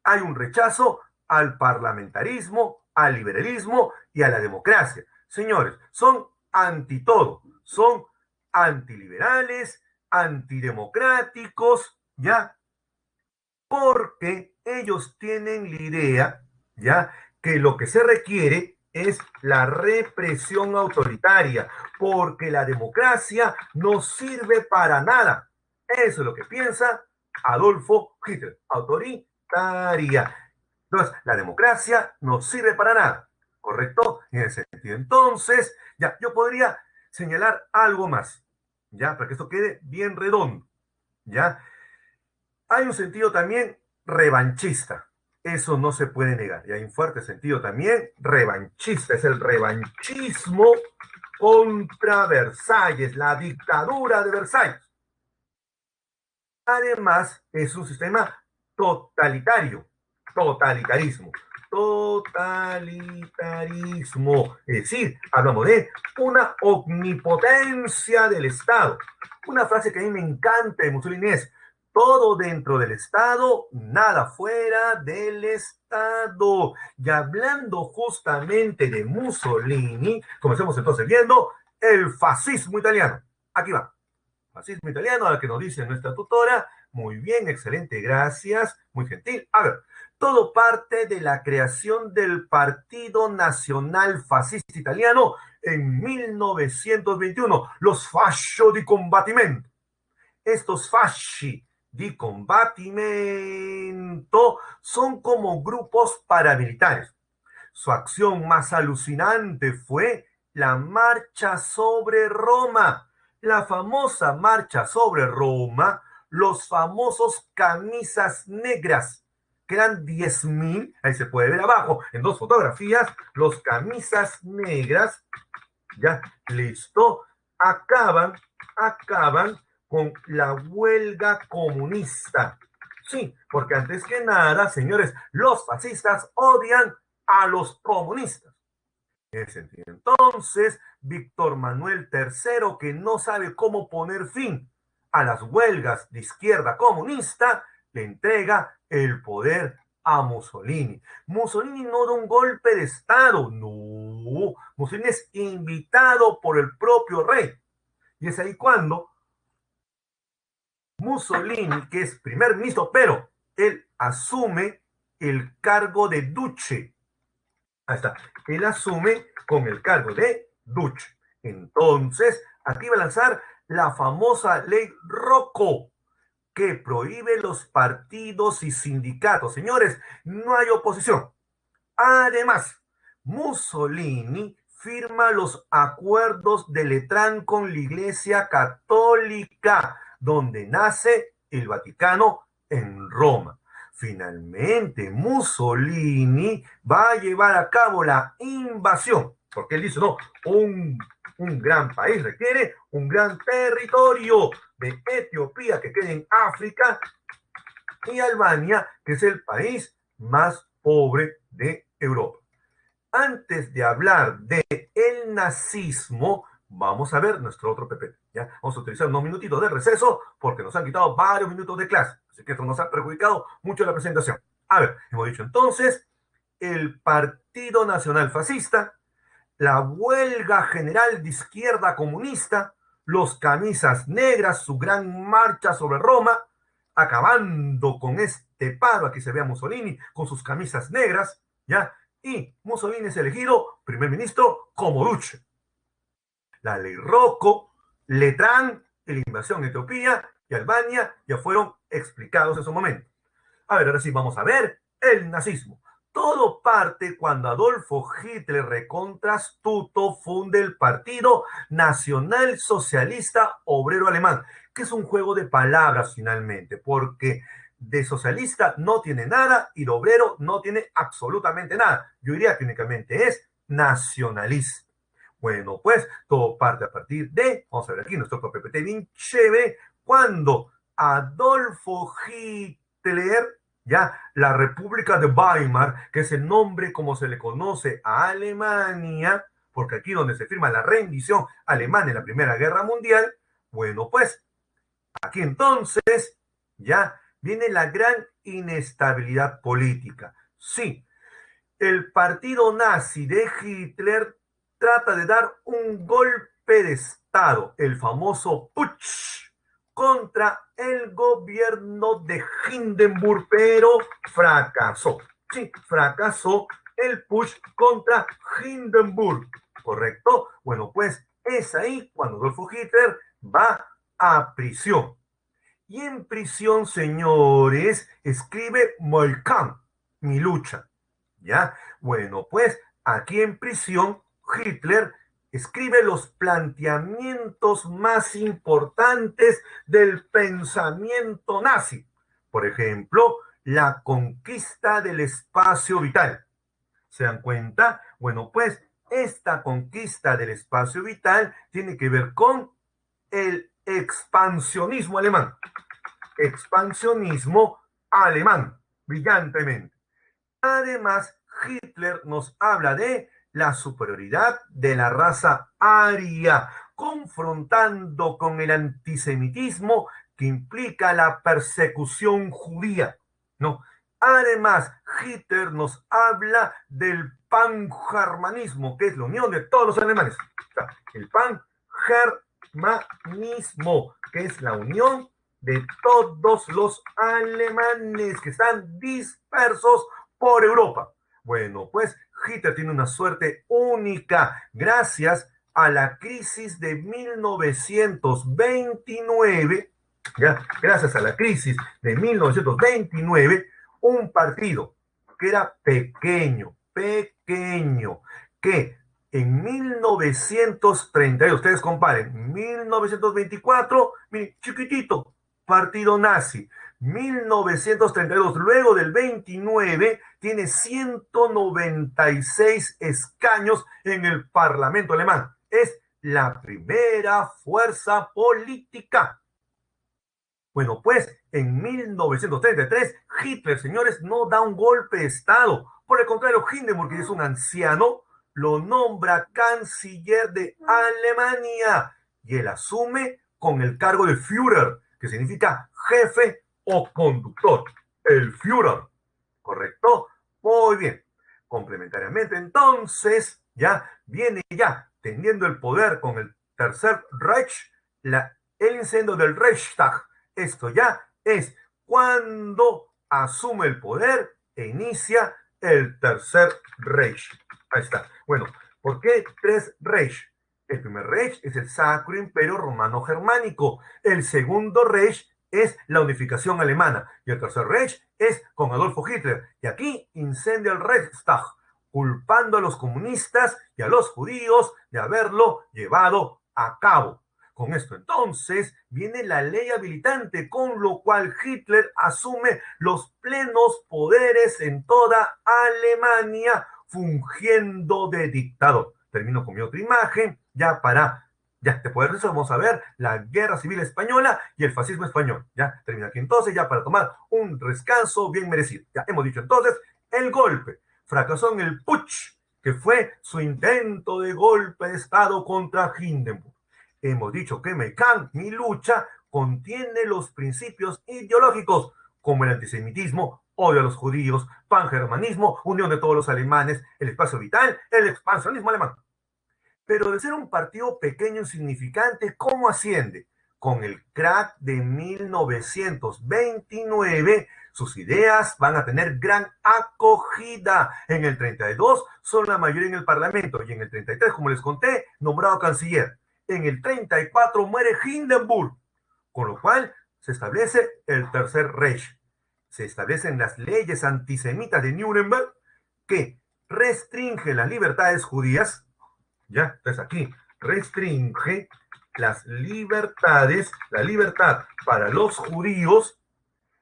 hay un rechazo al parlamentarismo, al liberalismo y a la democracia. Señores, son anti todo, son antiliberales, antidemocráticos, ¿ya? Porque ellos tienen la idea, ¿ya? Que lo que se requiere es la represión autoritaria, porque la democracia no sirve para nada. Eso es lo que piensa Adolfo Hitler, autoritaria. Entonces, la democracia no sirve para nada, ¿correcto? En ese sentido. Entonces, ya, yo podría señalar algo más, ¿ya? Para que esto quede bien redondo, ¿ya? Hay un sentido también revanchista. Eso no se puede negar. Y hay un fuerte sentido también revanchista. Es el revanchismo contra Versalles, la dictadura de Versalles. Además, es un sistema totalitario, totalitarismo. totalitarismo. Es decir, hablamos de una omnipotencia del Estado. Una frase que a mí me encanta de Mussolini es: todo dentro del Estado, nada fuera del Estado. Y hablando justamente de Mussolini, comencemos entonces viendo el fascismo italiano. Aquí va. Fascismo italiano, al que nos dice nuestra tutora. Muy bien, excelente, gracias, muy gentil. A ver, todo parte de la creación del Partido Nacional Fascista Italiano en 1921, los Fascio di Combattimento. Estos fasci di combattimento son como grupos paramilitares. Su acción más alucinante fue la marcha sobre Roma, la famosa marcha sobre Roma, los famosos camisas negras, que eran 10.000, ahí se puede ver abajo, en dos fotografías, los camisas negras, ya, listo, acaban con la huelga comunista. Sí, porque antes que nada, señores, los fascistas odian a los comunistas. En ese sentido. Entonces, Víctor Manuel III, que no sabe cómo poner fin a las huelgas de izquierda comunista, le entrega el poder a Mussolini. Mussolini no da un golpe de Estado, no. Mussolini es invitado por el propio rey. Y es ahí cuando Mussolini, que es primer ministro, pero él asume el cargo de duce. Ahí está. Él asume con el cargo de duce. Entonces, aquí va a lanzar la famosa ley Rocco, que prohíbe los partidos y sindicatos. Señores, no hay oposición. Además, Mussolini firma los acuerdos de Letrán con la Iglesia Católica, donde nace el Vaticano en Roma. Finalmente, Mussolini va a llevar a cabo la invasión, porque él dice, no, un gran país requiere un gran territorio de Etiopía, que queda en África, y Albania, que es el país más pobre de Europa. Antes de hablar de el nazismo, vamos a ver nuestro otro PPT. ¿Ya? Vamos a utilizar unos minutitos de receso porque nos han quitado varios minutos de clase. Así que esto nos ha perjudicado mucho la presentación. A ver, hemos dicho entonces el Partido Nacional Fascista, la huelga general de izquierda comunista, los camisas negras, su gran marcha sobre Roma, acabando con este paro. Aquí se ve a Mussolini con sus camisas negras, ¿ya? Y Mussolini es elegido primer ministro como duce. La ley Rocco, Letrán, la invasión a Etiopía y Albania ya fueron explicados en su momento. A ver, ahora sí vamos a ver el nazismo. Todo parte cuando Adolfo Hitler, recontra astuto, funde el Partido Nacional Socialista Obrero Alemán, que es un juego de palabras finalmente, porque de socialista no tiene nada y de obrero no tiene absolutamente nada. Yo diría que únicamente es nacionalista. Bueno, pues todo parte a partir de, vamos a ver aquí nuestro PPT bien chévere, cuando Adolfo Hitler, ya la República de Weimar, que es el nombre como se le conoce a Alemania, porque aquí donde se firma la rendición alemana en la Primera Guerra Mundial, bueno, pues aquí entonces ya viene la gran inestabilidad política. Sí, el partido nazi de Hitler trata de dar un golpe de Estado, el famoso putsch, contra el gobierno de Hindenburg, pero fracasó. Sí, fracasó el putsch contra Hindenburg, ¿correcto? Bueno, pues es ahí cuando Adolfo Hitler va a prisión. Y en prisión, señores, escribe Mein Kampf, mi lucha. ¿Ya? Bueno, pues aquí en prisión, Hitler escribe los planteamientos más importantes del pensamiento nazi. Por ejemplo, la conquista del espacio vital. ¿Se dan cuenta? Bueno, pues esta conquista del espacio vital tiene que ver con el expansionismo alemán. Expansionismo alemán, brillantemente. Además, Hitler nos habla de la superioridad de la raza aria, confrontando con el antisemitismo que implica la persecución judía, ¿no? Además, Hitler nos habla del pangermanismo, que es la unión de todos los alemanes. O sea, el pangermanismo, que es la unión de todos los alemanes que están dispersos por Europa. Bueno, pues Hitler tiene una suerte única gracias a la crisis de 1929, ¿ya? Gracias a la crisis de 1929, un partido que era pequeño, que en 1930, ustedes comparen, 1924, chiquitito, partido nazi. 1932, luego del 29, tiene 196 escaños en el Parlamento alemán. Es la primera fuerza política. Bueno, pues en 1933, Hitler, señores, no da un golpe de Estado. Por el contrario, Hindenburg, que es un anciano, lo nombra canciller de Alemania y él asume con el cargo de Führer, que significa jefe o conductor. El Führer, ¿correcto? Muy bien. Complementariamente, entonces, ya viene ya teniendo el poder con el Tercer Reich, el incendio del Reichstag. Esto ya es cuando asume el poder e inicia el Tercer Reich. Ahí está. Bueno, ¿por qué tres Reich? El primer Reich es el Sacro Imperio Romano Germánico. El segundo Reich es la unificación alemana. Y el tercer Reich es con Adolfo Hitler. Y aquí incendia el Reichstag, culpando a los comunistas y a los judíos de haberlo llevado a cabo. Con esto entonces viene la ley habilitante, con lo cual Hitler asume los plenos poderes en toda Alemania, fungiendo de dictador. Termino con mi otra imagen, ya después de eso vamos a ver la Guerra Civil Española y el fascismo español. Ya termino aquí entonces, ya para tomar un descanso bien merecido. Ya hemos dicho entonces, el golpe fracasó en el putsch, que fue su intento de golpe de Estado contra Hindenburg. Hemos dicho que mi lucha, contiene los principios ideológicos como el antisemitismo, odio a los judíos, pangermanismo, unión de todos los alemanes, el espacio vital, el expansionismo alemán. Pero de ser un partido pequeño e insignificante, ¿cómo asciende? Con el crack de 1929, sus ideas van a tener gran acogida. En el 32 son la mayoría en el Parlamento y en el 33, como les conté, nombrado canciller. En el 34 muere Hindenburg, con lo cual se establece el Tercer Reich. Se establecen las leyes antisemitas de Nuremberg que restringen las libertades judías. Ya, entonces aquí restringe las libertades, la libertad para los judíos.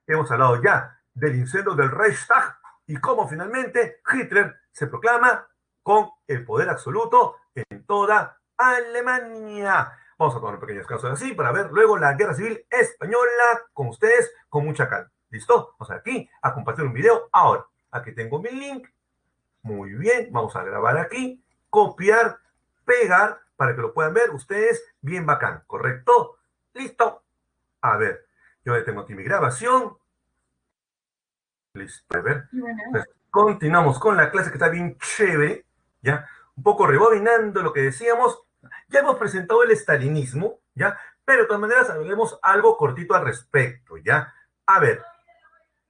Hemos hablado ya del incendio del Reichstag y cómo finalmente Hitler se proclama con el poder absoluto en toda Alemania. Vamos a tomar un pequeño descanso así para ver luego la Guerra Civil Española con ustedes con mucha calma. ¿Listo? Vamos aquí a compartir un video ahora. Aquí tengo mi link. Muy bien, vamos a grabar aquí, copiar, pegar para que lo puedan ver ustedes bien bacán, ¿correcto? Listo. A ver, yo ya tengo aquí mi grabación. Listo, a ver. Pues, continuamos con la clase que está bien chévere, ¿ya? Un poco rebobinando lo que decíamos. Ya hemos presentado el estalinismo, ¿ya? Pero de todas maneras hablemos algo cortito al respecto, ¿ya? A ver,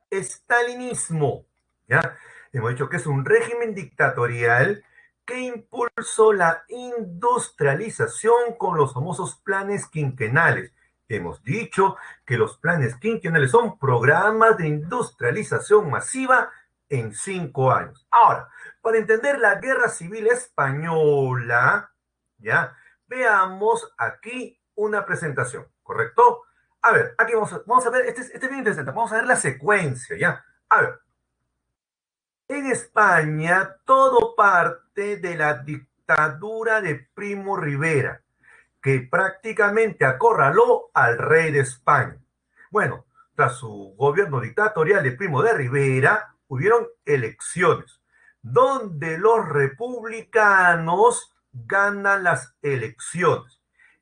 estalinismo, ¿ya? Hemos dicho que es un régimen dictatorial que impulsó la industrialización con los famosos planes quinquenales. Hemos dicho que los planes quinquenales son programas de industrialización masiva en 5 años. Ahora, para entender la Guerra Civil Española, ¿ya? Veamos aquí una presentación, ¿correcto? A ver, aquí vamos a ver, este es bien interesante, vamos a ver la secuencia, ¿ya? A ver, en España todo parte de la dictadura de Primo Rivera, que prácticamente acorraló al rey de España. Bueno, tras su gobierno dictatorial de Primo de Rivera, hubieron elecciones, donde los republicanos ganan las elecciones.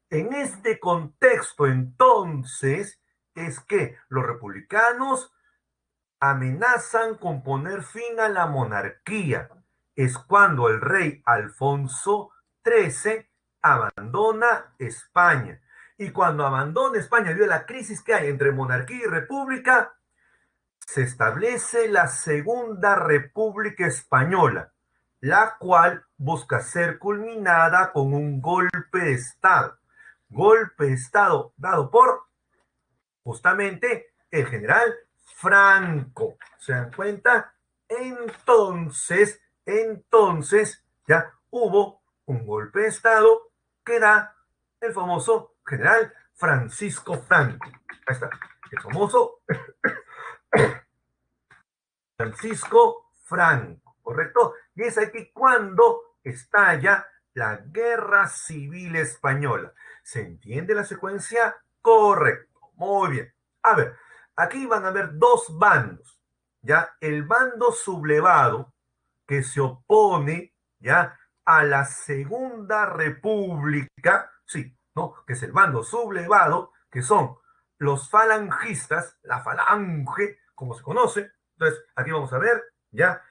En este contexto, entonces, es que los republicanos amenazan con poner fin a la monarquía. Es cuando el rey Alfonso XIII abandona España. Y cuando abandona España, debido a la crisis que hay entre monarquía y república, se establece la Segunda República Española, la cual busca ser culminada con un golpe de Estado. Golpe de Estado dado por justamente el general Franco. ¿Se dan cuenta? Entonces, ya hubo un golpe de Estado que da el famoso general Francisco Franco. Ahí está, el famoso Francisco Franco, ¿correcto? Y es aquí cuando estalla la Guerra Civil Española. ¿Se entiende la secuencia? Correcto, muy bien. A ver, aquí van a haber dos bandos, ¿ya? El bando sublevado que se opone, ¿ya? A la Segunda República, sí, ¿no? Que es el bando sublevado, que son los falangistas, la falange, como se conoce. Entonces, aquí vamos a ver, ¿ya?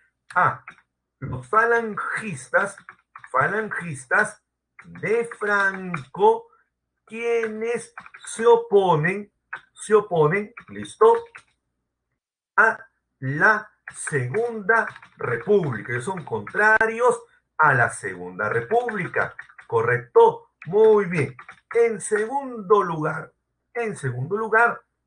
Los falangistas de Franco, quienes se oponen, ¿listo? A la Segunda República, que son contrarios a la Segunda República, ¿correcto? Muy bien. En segundo lugar,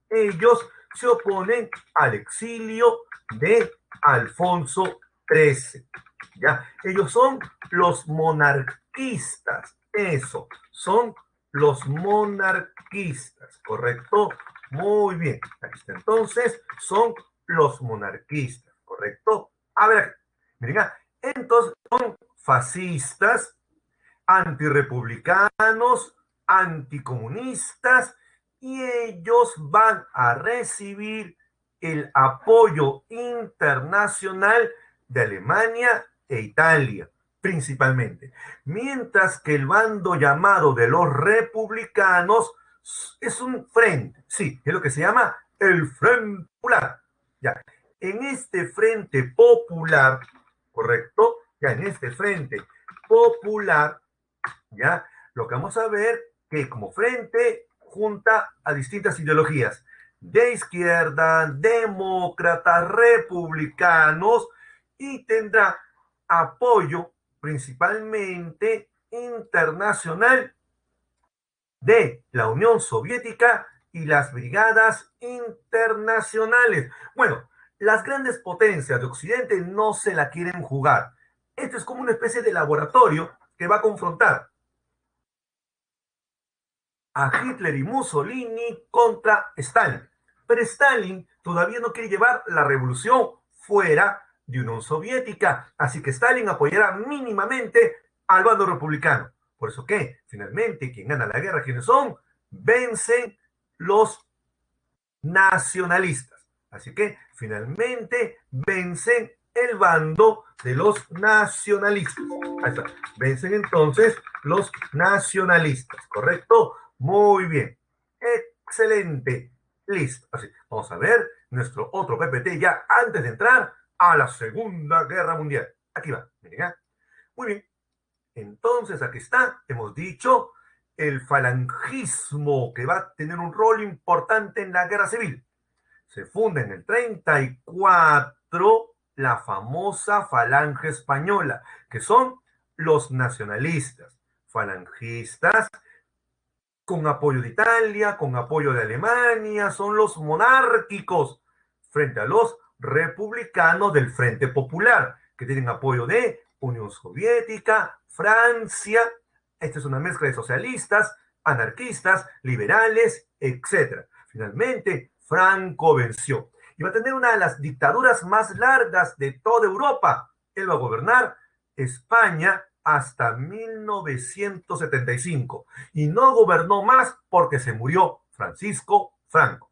ellos se oponen al exilio de Alfonso XIII. ¿Ya? Ellos son los monarquistas, eso, son los monarquistas, ¿correcto? Muy bien, aquí está entonces, son los monarquistas, ¿correcto? A ver, miren, entonces son fascistas, antirrepublicanos, anticomunistas, y ellos van a recibir el apoyo internacional de Alemania e Italia, principalmente. Mientras que el bando llamado de los republicanos es un frente, sí, es lo que se llama el Frente Popular. Ya, en este Frente Popular, ¿correcto? Ya, en este Frente Popular, ¿ya? Lo que vamos a ver que como frente junta a distintas ideologías de izquierda, demócratas, republicanos, y tendrá apoyo principalmente internacional de la Unión Soviética y las brigadas internacionales. Bueno, las grandes potencias de Occidente no se la quieren jugar. Esto es como una especie de laboratorio que va a confrontar a Hitler y Mussolini contra Stalin. Pero Stalin todavía no quiere llevar la revolución fuera de Unión Soviética, así que Stalin apoyará mínimamente al bando republicano. Por eso que, finalmente, quien gana la guerra, ¿quiénes son? Vencen los nacionalistas. Así que, finalmente, vencen el bando de los nacionalistas. Ahí está. Vencen entonces los nacionalistas, ¿correcto? Muy bien. Excelente. Listo. Así, vamos a ver nuestro otro PPT ya antes de entrar a la Segunda Guerra Mundial. Aquí va. Miren, ¿eh? Muy bien. Entonces, aquí está. Hemos dicho el falangismo que va a tener un rol importante en la guerra civil. Se funda en el 34 la famosa Falange Española, que son los nacionalistas, falangistas con apoyo de Italia, con apoyo de Alemania, son los monárquicos frente a los republicanos del Frente Popular, que tienen apoyo de Unión Soviética, Francia. Esta es una mezcla de socialistas, anarquistas, liberales, etc. Finalmente, Franco venció. Y va a tener una de las dictaduras más largas de toda Europa. Él va a gobernar España hasta 1975 y no gobernó más porque se murió Francisco Franco.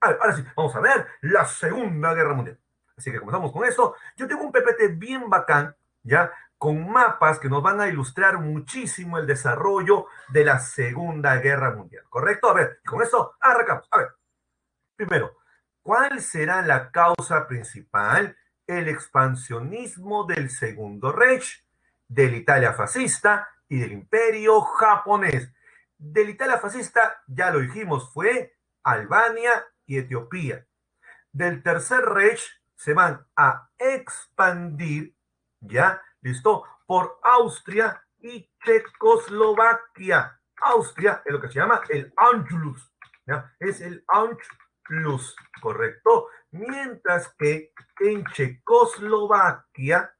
Ahora sí, vamos a ver la Segunda Guerra Mundial. Así que comenzamos con eso. Yo tengo un PPT bien bacán, ¿ya? Con mapas que nos van a ilustrar muchísimo el desarrollo de la Segunda Guerra Mundial, ¿correcto? A ver, con esto arrancamos. A ver, primero, ¿cuál será la causa principal? El expansionismo del Segundo Reich, de la Italia fascista y del Imperio japonés. De la Italia fascista, ya lo dijimos, fue Albania y Etiopía. Del Tercer Reich se van a expandir, ¿ya? ¿Listo? Por Austria y Checoslovaquia. Austria es lo que se llama el Anschluss, ¿ya? Es el Anschluss, ¿correcto? Mientras que en Checoslovaquia,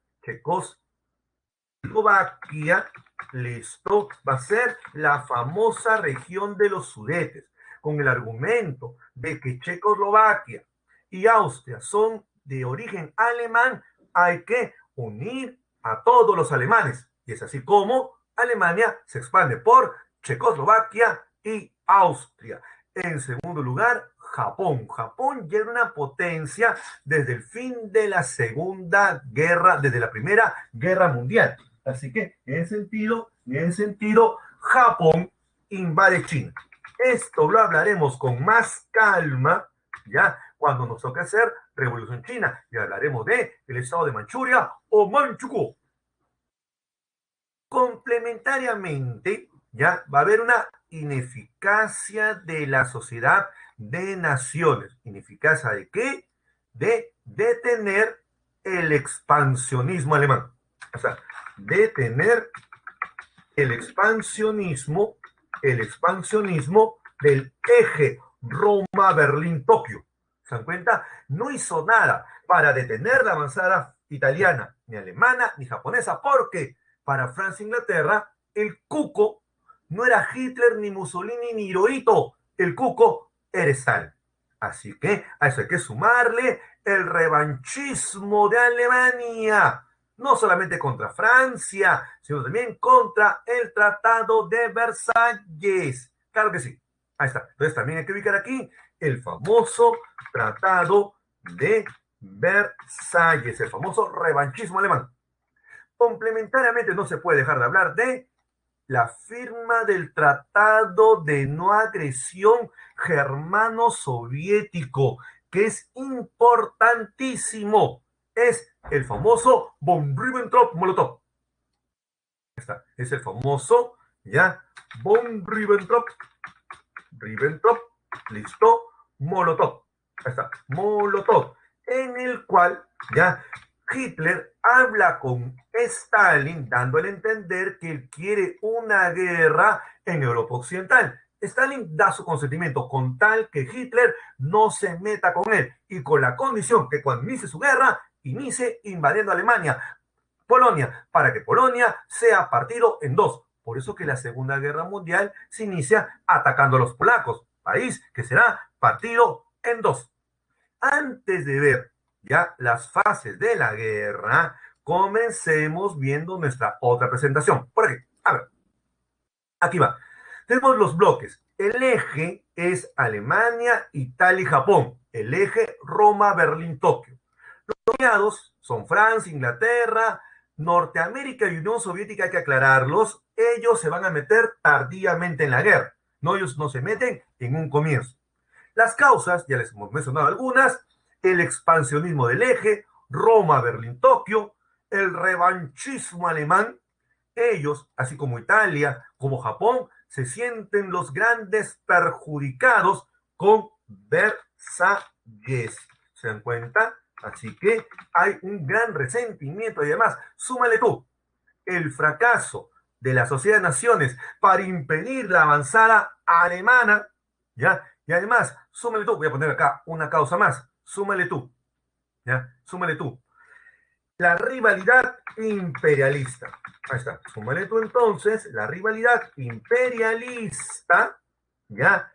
listo, va a ser la famosa región de los Sudetes, con el argumento de que Checoslovaquia y Austria son de origen alemán, hay que unir a todos los alemanes. Y es así como Alemania se expande por Checoslovaquia y Austria. En segundo lugar, Japón. Japón ya era una potencia desde el fin de la Segunda Guerra, desde la Primera Guerra Mundial. Así que, en ese sentido, Japón invade China. Esto lo hablaremos con más calma, ¿ya? Cuando nos toque hacer Revolución China. Y hablaremos de el estado de Manchuria o Manchukuo. Complementariamente, ya va a haber una ineficacia de la sociedad de naciones. ¿Ineficacia de qué? De detener el expansionismo alemán. O sea, detener el expansionismo del eje Roma-Berlín-Tokio. ¿Se dan cuenta? No hizo nada para detener la avanzada italiana, ni alemana, ni japonesa, porque para Francia e Inglaterra, el cuco no era Hitler, ni Mussolini, ni Hirohito. El cuco era Stalin. Así que a eso hay que sumarle el revanchismo de Alemania, no solamente contra Francia, sino también contra el Tratado de Versalles. Claro que sí. Ahí está. Entonces también hay que ubicar aquí el famoso Tratado de Versalles, el famoso revanchismo alemán. Complementariamente no se puede dejar de hablar de la firma del Tratado de No Agresión Germano-Soviético, que es importantísimo. Es el famoso von Ribbentrop-Molotov. Es el famoso, ¿ya? Von Ribbentrop, listo, Molotov. Ahí está, Molotov, en el cual, ¿ya? Hitler habla con Stalin, dándole a entender que él quiere una guerra en Europa Occidental. Stalin da su consentimiento con tal que Hitler no se meta con él y con la condición que cuando inicie su guerra, inicie invadiendo Alemania, Polonia, para que Polonia sea partido en dos. Por eso que la Segunda Guerra Mundial se inicia atacando a los polacos, país que será partido en dos. Antes de ver ya las fases de la guerra, comencemos viendo nuestra otra presentación. Por aquí, a ver, aquí va. Tenemos los bloques. El eje es Alemania, Italia y Japón. El eje Roma, Berlín, Tokio. Los aliados son Francia, Inglaterra, Norteamérica y Unión Soviética, hay que aclararlos. Ellos se van a meter tardíamente en la guerra. No, ellos no se meten en un comienzo. Las causas, ya les hemos mencionado algunas: el expansionismo del eje, Roma, Berlín, Tokio, el revanchismo alemán. Ellos, así como Italia, como Japón, se sienten los grandes perjudicados con Versalles. ¿Se dan cuenta? Así que hay un gran resentimiento y además, súmale tú, el fracaso de la Sociedad de Naciones para impedir la avanzada alemana, ¿ya? Y además, súmale tú, voy a poner acá una causa más, súmale tú, ¿ya? Súmale tú, la rivalidad imperialista. Ahí está, súmale tú entonces la rivalidad imperialista, ¿ya?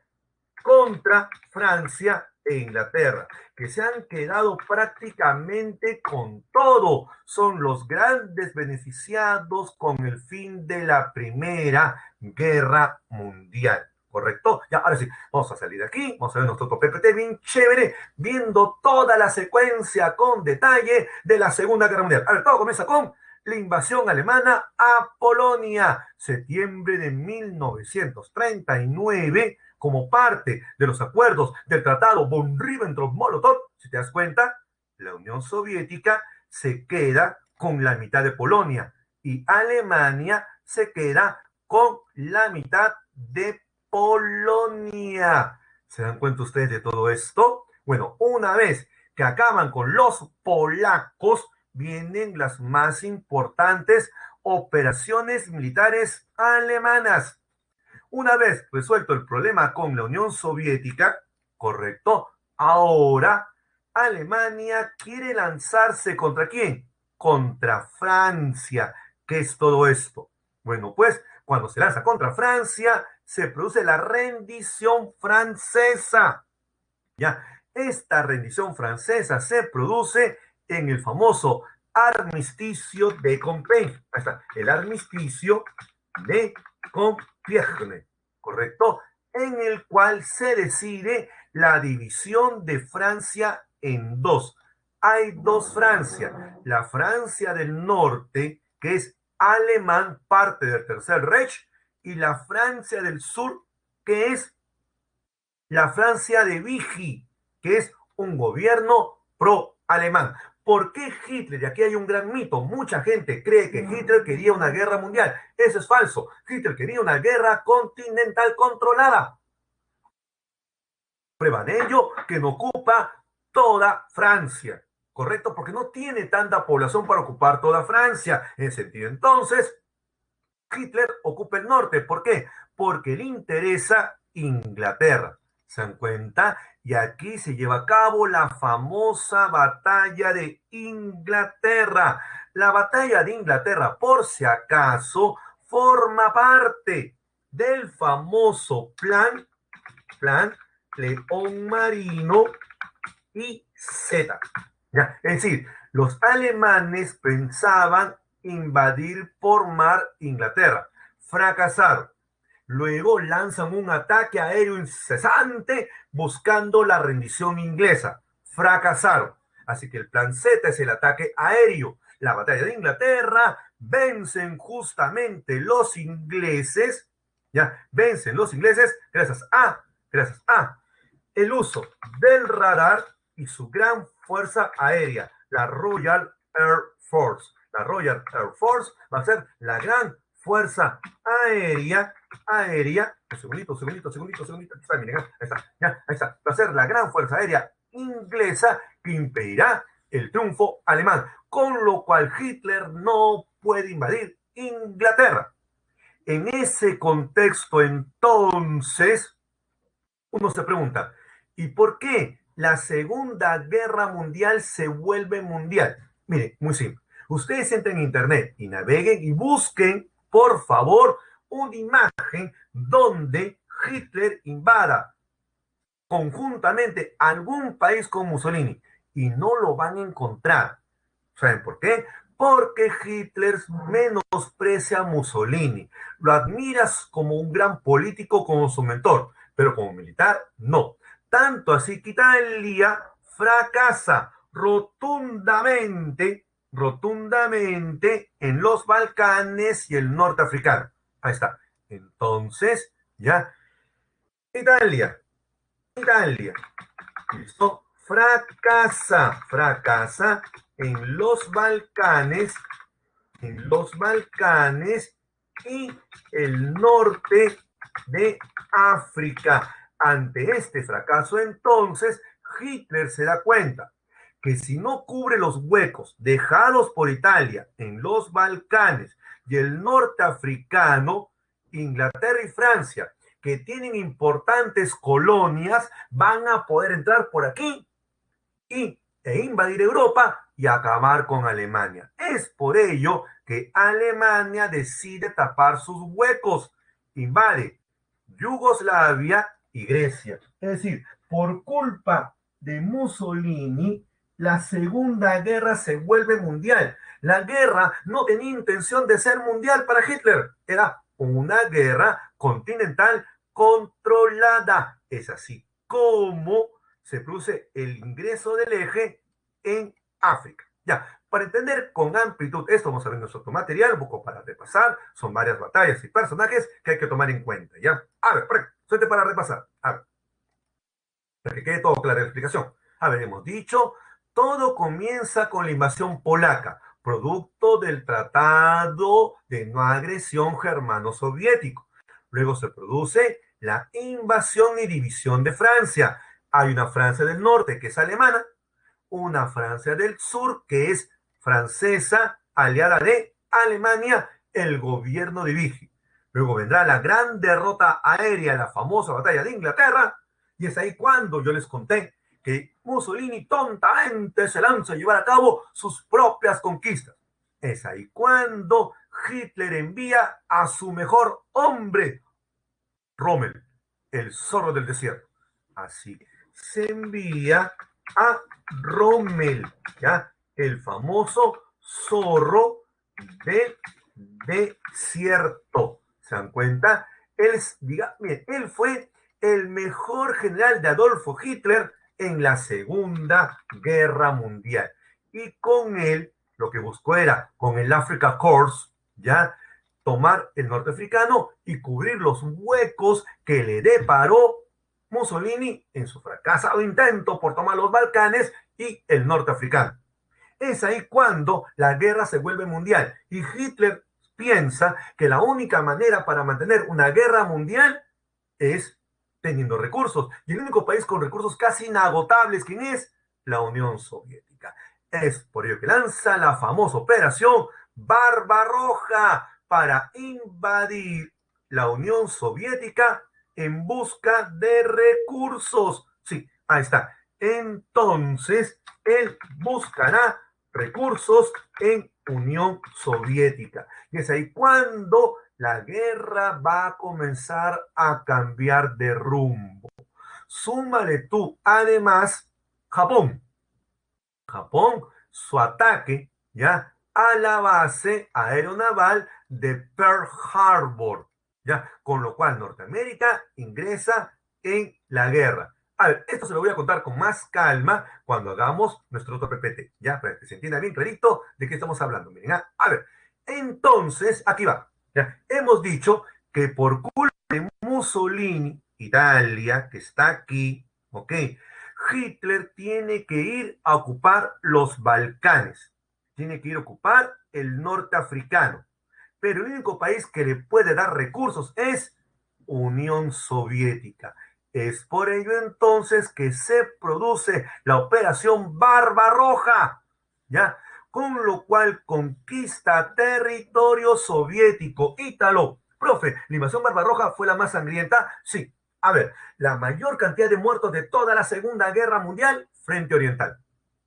Contra Francia e Inglaterra, que se han quedado prácticamente con todo. Son los grandes beneficiados con el fin de la Primera Guerra Mundial. ¿correcto? Ya, ahora sí, vamos a salir de aquí, vamos a ver nuestro PPT bien chévere, viendo toda la secuencia con detalle de la Segunda Guerra Mundial. A ver, todo comienza con la invasión alemana a Polonia, septiembre de 1939, como parte de los acuerdos del Tratado von Ribbentrop-Molotov. Si te das cuenta, la Unión Soviética se queda con la mitad de Polonia y Alemania se queda con la mitad de Polonia. ¿Se dan cuenta ustedes de todo esto? Bueno, una vez que acaban con los polacos, vienen las más importantes operaciones militares alemanas. Una vez resuelto el problema con la Unión Soviética, correcto, ahora Alemania quiere lanzarse ¿contra quién? Contra Francia. ¿Qué es todo esto? Bueno, pues cuando se lanza contra Francia, se produce la rendición francesa. Ya, esta rendición francesa se produce en el famoso armisticio de Compiègne. Ahí está, el armisticio de Compiègne, ¿correcto? En el cual se decide la división de Francia en dos. Hay dos Francias, la Francia del Norte, que es alemán, parte del Tercer Reich, y la Francia del Sur, que es la Francia de Vichy, que es un gobierno pro-alemán. ¿Por qué Hitler? Y aquí hay un gran mito. Mucha gente cree que Hitler quería una guerra mundial. Eso es falso. Hitler quería una guerra continental controlada. Prueba de ello que no ocupa toda Francia, ¿correcto? Porque no tiene tanta población para ocupar toda Francia. En ese sentido, entonces, Hitler ocupa el norte. ¿Por qué? Porque le interesa Inglaterra. ¿Se dan cuenta? Y aquí se lleva a cabo la famosa batalla de Inglaterra. La batalla de Inglaterra, por si acaso, forma parte del famoso plan León Marino y Z. ¿Ya? Es decir, los alemanes pensaban invadir por mar Inglaterra. Fracasaron. Luego lanzan un ataque aéreo incesante buscando la rendición inglesa. Fracasaron. Así que el plan Z es el ataque aéreo. La batalla de Inglaterra, vencen justamente los ingleses, ya, vencen los ingleses gracias a el uso del radar y su gran fuerza aérea, la Royal Air Force. La Royal Air Force va a ser la gran fuerza aérea. Un segundito. Está, miren, ahí está, ya, ahí está. Va a ser la gran fuerza aérea inglesa que impedirá el triunfo alemán, con lo cual Hitler no puede invadir Inglaterra. En ese contexto, entonces, uno se pregunta, ¿y por qué la Segunda Guerra Mundial se vuelve mundial? Mire, muy simple. Ustedes entren en internet y naveguen y busquen, por favor, una imagen donde Hitler invada conjuntamente algún país con Mussolini y no lo van a encontrar. ¿Saben por qué? Porque Hitler menosprecia a Mussolini. Lo admiras como un gran político, como su mentor, pero como militar, no. Tanto así que Italia fracasa rotundamente en los Balcanes y el norte africano. Ahí está. Entonces, ya, Italia, ¿listo? Fracasa en los Balcanes y el norte de África. Ante este fracaso, entonces, Hitler se da cuenta que si no cubre los huecos dejados por Italia en los Balcanes y el norte africano, Inglaterra y Francia, que tienen importantes colonias, van a poder entrar por aquí e invadir Europa y acabar con Alemania. Es por ello que Alemania decide tapar sus huecos, invade Yugoslavia y Grecia. Es decir, por culpa de Mussolini, la Segunda Guerra se vuelve mundial. La guerra no tenía intención de ser mundial para Hitler, era una guerra continental controlada. Es así como se produce el ingreso del eje en África. Ya, para entender con amplitud esto, vamos a ver nuestro material, un poco para repasar. Son varias batallas y personajes que hay que tomar en cuenta, ¿ya? A ver, suerte para repasar. A ver, para que quede todo claro la explicación. A ver, hemos dicho, todo comienza con la invasión polaca, producto del Tratado de No Agresión Germano-Soviético. Luego se produce la invasión y división de Francia. Hay una Francia del Norte, que es alemana, una Francia del Sur, que es francesa, aliada de Alemania, el gobierno de Vichy. Luego vendrá la gran derrota aérea, la famosa batalla de Inglaterra, y es ahí cuando yo les conté que Mussolini tontamente se lanza a llevar a cabo sus propias conquistas. Es ahí cuando Hitler envía a su mejor hombre, Rommel, el zorro del desierto. Así se envía a Rommel, ¿ya? El famoso zorro del desierto. ¿Se dan cuenta? Él fue el mejor general de Adolfo Hitler en la Segunda Guerra Mundial. Y con él, lo que buscó era, con el Africa Corps, ¿ya? Tomar el norteafricano y cubrir los huecos que le deparó Mussolini en su fracasado intento por tomar los Balcanes y el norteafricano. Es ahí cuando la guerra se vuelve mundial y Hitler piensa que la única manera para mantener una guerra mundial es teniendo recursos. Y el único país con recursos casi inagotables, ¿quién es? La Unión Soviética. Es por ello que lanza la famosa operación Barbarroja para invadir la Unión Soviética en busca de recursos. Sí, ahí está. Entonces, él buscará recursos en Unión Soviética. Y es ahí cuando la guerra va a comenzar a cambiar de rumbo. Súmale tú, además, Japón. Japón, su ataque, ¿ya? A la base aeronaval de Pearl Harbor, ¿ya? Con lo cual Norteamérica ingresa en la guerra. A ver, esto se lo voy a contar con más calma cuando hagamos nuestro otro PPT, ¿ya? Para que se entienda bien clarito de qué estamos hablando. Miren, a ver, entonces, aquí va, ¿ya? Hemos dicho que por culpa de Mussolini, Italia, que está aquí, ¿ok? Hitler tiene que ir a ocupar los Balcanes, tiene que ir a ocupar el norte africano, pero el único país que le puede dar recursos es Unión Soviética. Es por ello entonces que se produce la operación Barbarroja, ¿ya? Con lo cual conquista territorio soviético. Ítalo, profe, ¿la invasión Barbarroja fue la más sangrienta? Sí. A ver, la mayor cantidad de muertos de toda la Segunda Guerra Mundial, Frente Oriental.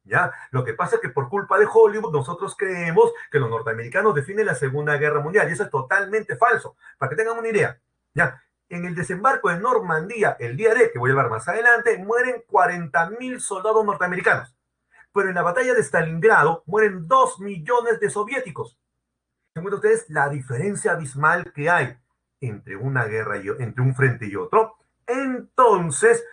¿Ya? Lo que pasa es que por culpa de Hollywood nosotros creemos que los norteamericanos definen la Segunda Guerra Mundial y eso es totalmente falso. Para que tengan una idea, ¿ya? En el desembarco de Normandía, el día D, que voy a hablar más adelante, mueren 40.000 soldados norteamericanos. Pero en la batalla de Stalingrado mueren 2 millones de soviéticos. ¿Se encuentran ustedes la diferencia abismal que hay entre una guerra y entre un frente y otro? Entonces,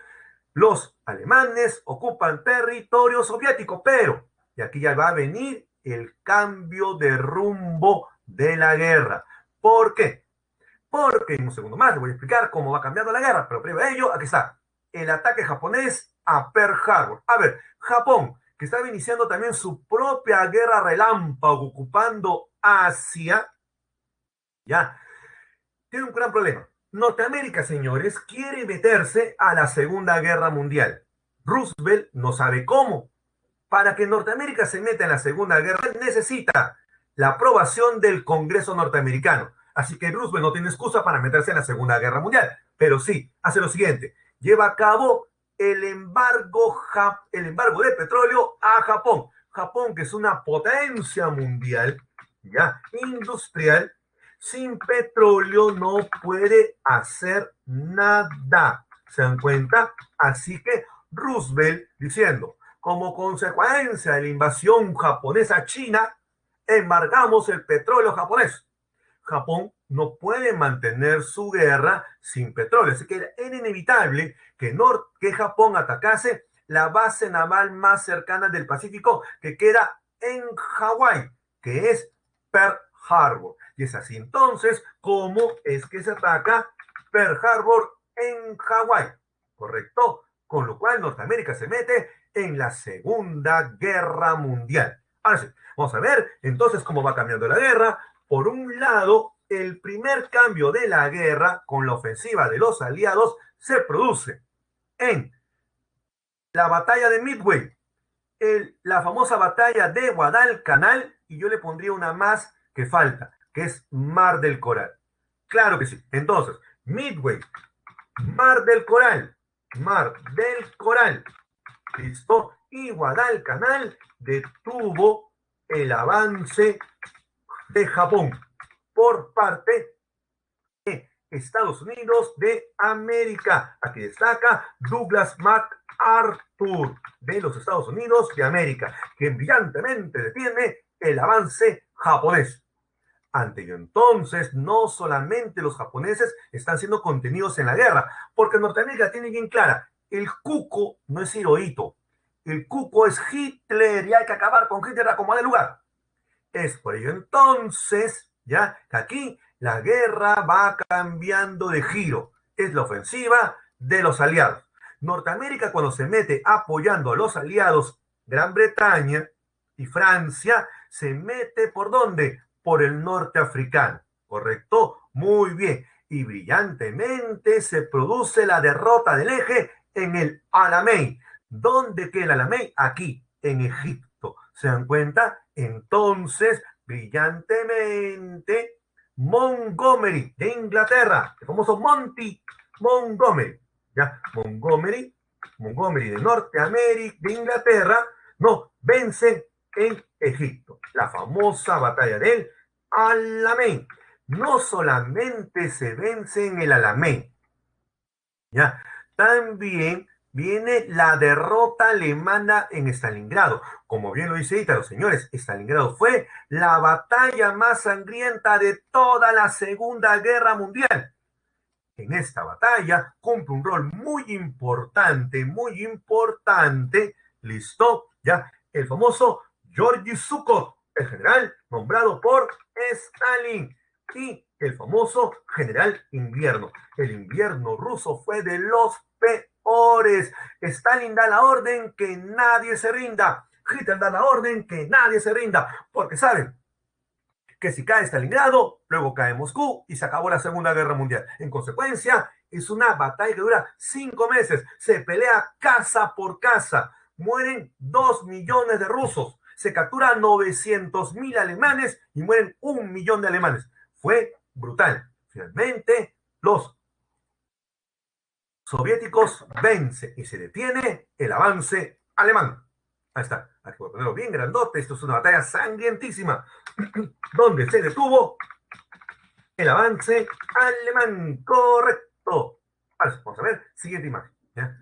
los alemanes ocupan territorio soviético, pero, y aquí ya va a venir el cambio de rumbo de la guerra. ¿Por qué? Porque en un segundo más les voy a explicar cómo va cambiando la guerra, pero previo a ello, aquí está, el ataque japonés a Pearl Harbor. A ver, Japón, que estaba iniciando también su propia guerra relámpago, ocupando Asia, ya, tiene un gran problema. Norteamérica, señores, quiere meterse a la Segunda Guerra Mundial. Roosevelt no sabe cómo. Para que Norteamérica se meta en la Segunda Guerra, necesita la aprobación del Congreso norteamericano. Así que Roosevelt no tiene excusa para meterse en la Segunda Guerra Mundial. Pero sí, hace lo siguiente. Lleva a cabo el embargo de petróleo a Japón. Japón, que es una potencia mundial, ya, industrial, sin petróleo no puede hacer nada. ¿Se dan cuenta? Así que Roosevelt diciendo, como consecuencia de la invasión japonesa a China, embargamos el petróleo japonés. Japón no puede mantener su guerra sin petróleo. Así que era inevitable que Japón atacase la base naval más cercana del Pacífico, que queda en Hawái, que es Pearl Harbor. Y es así entonces como es que se ataca Pearl Harbor en Hawái, ¿correcto? Con lo cual Norteamérica se mete en la Segunda Guerra Mundial. Ahora sí, vamos a ver entonces cómo va cambiando la guerra. Por un lado, el primer cambio de la guerra con la ofensiva de los aliados se produce en la batalla de Midway, la famosa batalla de Guadalcanal, y yo le pondría una más que falta, que es Mar del Coral. Claro que sí. Entonces, Midway, Mar del Coral, Mar del Coral, listo, y Guadalcanal detuvo el avance de Japón por parte de Estados Unidos de América. Aquí destaca Douglas MacArthur de los Estados Unidos de América, quien brillantemente detiene el avance japonés. Ante ello, entonces, no solamente los japoneses están siendo contenidos en la guerra, porque Norteamérica tiene bien clara, el cuco no es Hirohito, el cuco es Hitler y hay que acabar con Hitler a como de lugar. Es por ello entonces, ya, que aquí la guerra va cambiando de giro. Es la ofensiva de los aliados. Norteamérica, cuando se mete apoyando a los aliados, Gran Bretaña y Francia, se mete ¿por dónde? Por el norte africano, ¿correcto? Muy bien. Y brillantemente se produce la derrota del eje en el Alamein. ¿Dónde queda el Alamein? Aquí, en Egipto. ¿Se dan cuenta? Entonces, brillantemente, Montgomery de Inglaterra, el famoso Monty Montgomery, ¿ya? Montgomery de Norteamérica, de Inglaterra, no, vence en Egipto. La famosa batalla del Alamein. No solamente se vence en el Alamein, ¿ya? También viene la derrota alemana en Stalingrado. Como bien lo dice Ítalo, señores, Stalingrado fue la batalla más sangrienta de toda la Segunda Guerra Mundial. En esta batalla cumple un rol muy importante, listo, ya, el famoso Georgy Zhukov, el general nombrado por Stalin, y el famoso general invierno. El invierno ruso fue de los peores. Stalin da la orden que nadie se rinda. Hitler da la orden que nadie se rinda, porque saben que si cae Stalingrado, luego cae Moscú y se acabó la Segunda Guerra Mundial. En consecuencia, es una batalla que dura 5 meses. Se pelea casa por casa. Mueren 2 millones de rusos. Se capturan 900.000 alemanes y mueren 1 millón de alemanes. Fue brutal. Finalmente, los soviéticos vencen y se detiene el avance alemán. Ahí está. Aquí voy a ponerlo bien grandote. Esto es una batalla sangrientísima donde se detuvo el avance alemán. Correcto. Ahora vamos a ver. Siguiente imagen. ¿Ya?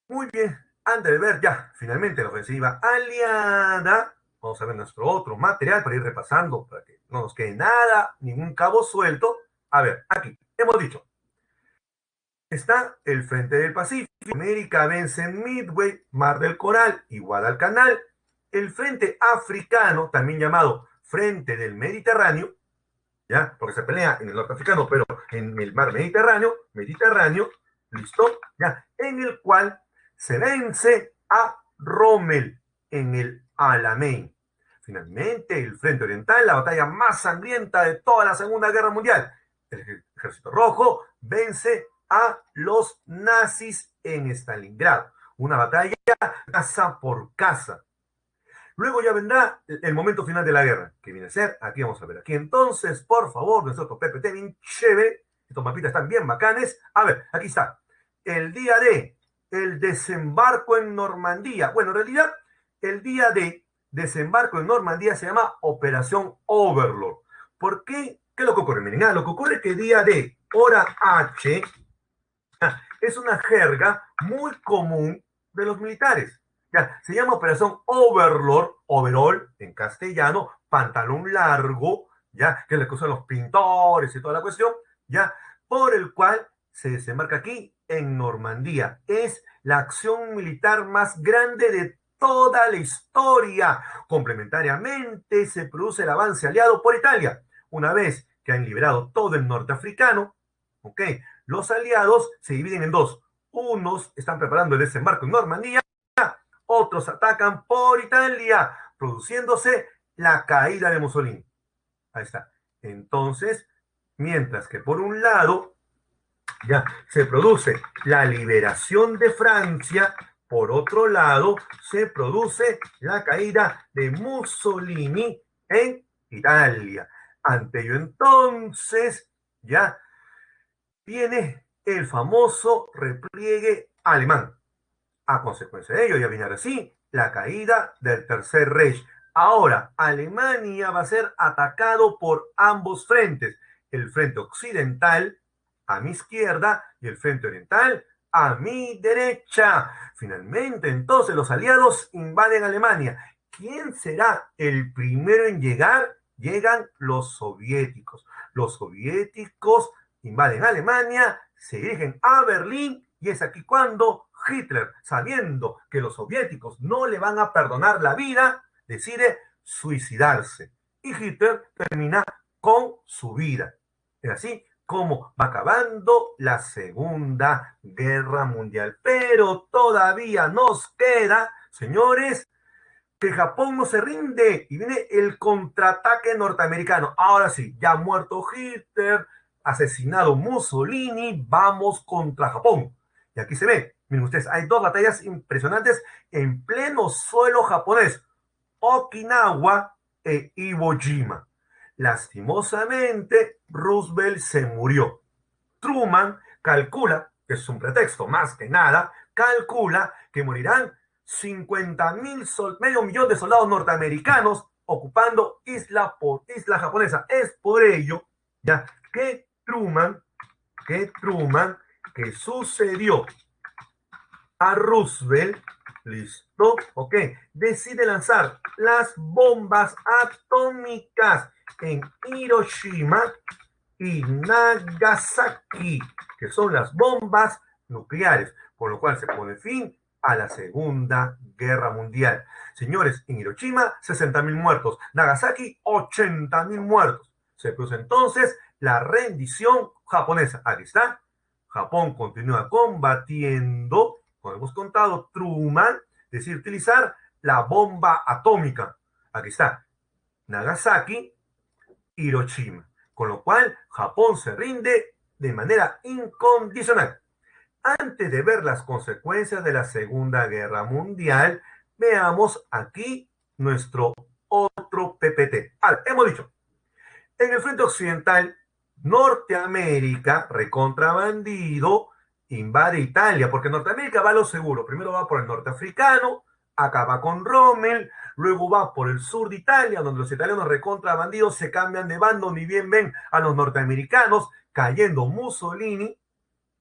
Muy bien. Antes de ver ya finalmente la ofensiva aliada, vamos a ver nuestro otro material para ir repasando, para que no nos quede nada, ningún cabo suelto. A ver, aquí hemos dicho. Está el frente del Pacífico. América vence en Midway, Mar del Coral y Guadalcanal. El frente africano, también llamado frente del Mediterráneo, ¿ya? Porque se pelea en el norte africano, pero en el mar Mediterráneo, listo, ¿ya? En el cual se vence a Rommel en el Alamein. Finalmente, el frente oriental, la batalla más sangrienta de toda la Segunda Guerra Mundial. El Ejército Rojo vence a los nazis en Stalingrado. Una batalla casa por casa. Luego ya vendrá el momento final de la guerra, que viene a ser, aquí vamos a ver, aquí entonces, por favor, nuestro PPT bien chévere, estos mapitas están bien bacanes. A ver, aquí está, el día de el desembarco en Normandía. Bueno, en realidad, el día de desembarco en Normandía se llama Operación Overlord. ¿Por qué? ¿Qué es lo que ocurre? Miren, lo que ocurre es que día de hora H es una jerga muy común de los militares. Ya, se llama Operación Overlord, overall en castellano, pantalón largo, ya, que es la que usan los pintores y toda la cuestión, ya, por el cual se desembarca aquí en Normandía. Es la acción militar más grande de toda la historia. Complementariamente, se produce el avance aliado por Italia. Una vez que han liberado todo el norte africano, ¿ok? Los aliados se dividen en dos. Unos están preparando el desembarco en Normandía, otros atacan por Italia, produciéndose la caída de Mussolini. Ahí está. Entonces, mientras que por un lado ya se produce la liberación de Francia, por otro lado se produce la caída de Mussolini en Italia. Ante ello entonces ya viene el famoso repliegue alemán. A consecuencia de ello, ya viene ahora sí la caída del Tercer Reich. Ahora, Alemania va a ser atacado por ambos frentes. El frente occidental a mi izquierda y el frente oriental a mi derecha. Finalmente, entonces, los aliados invaden Alemania. ¿Quién será el primero en llegar? Llegan los soviéticos. Los soviéticos invaden Alemania, se dirigen a Berlín y es aquí cuando Hitler, sabiendo que los soviéticos no le van a perdonar la vida, decide suicidarse. Y Hitler termina con su vida. Es así como va acabando la Segunda Guerra Mundial. Pero todavía nos queda, señores, que Japón no se rinde y viene el contraataque norteamericano. Ahora sí, ya muerto Hitler, asesinado Mussolini, vamos contra Japón. Y aquí se ve, miren ustedes, hay dos batallas impresionantes en pleno suelo japonés, Okinawa e Iwo Jima. Lastimosamente, Roosevelt se murió. Truman calcula, que es un pretexto más que nada, calcula que morirán 50.000, medio millón de soldados norteamericanos ocupando isla por isla japonesa. Es por ello ya que sucedió a Roosevelt, listo, ok, decide lanzar las bombas atómicas en Hiroshima y Nagasaki, que son las bombas nucleares, con lo cual se pone fin a la Segunda Guerra Mundial. Señores, en Hiroshima, 60.000 muertos, Nagasaki, 80.000 muertos. Se produce entonces la rendición japonesa. Aquí está. Japón continúa combatiendo, como hemos contado, Truman, decide utilizar la bomba atómica. Aquí está. Nagasaki, Hiroshima. Con lo cual, Japón se rinde de manera incondicional. Antes de ver las consecuencias de la Segunda Guerra Mundial, veamos aquí nuestro otro PPT. Hemos dicho, en el frente occidental, Norteamérica, recontrabandido, invade Italia, porque Norteamérica va a lo seguro. Primero va por el norte africano, acaba con Rommel, luego va por el sur de Italia, donde los italianos recontrabandidos se cambian de bando, ni bien ven a los norteamericanos, cayendo Mussolini,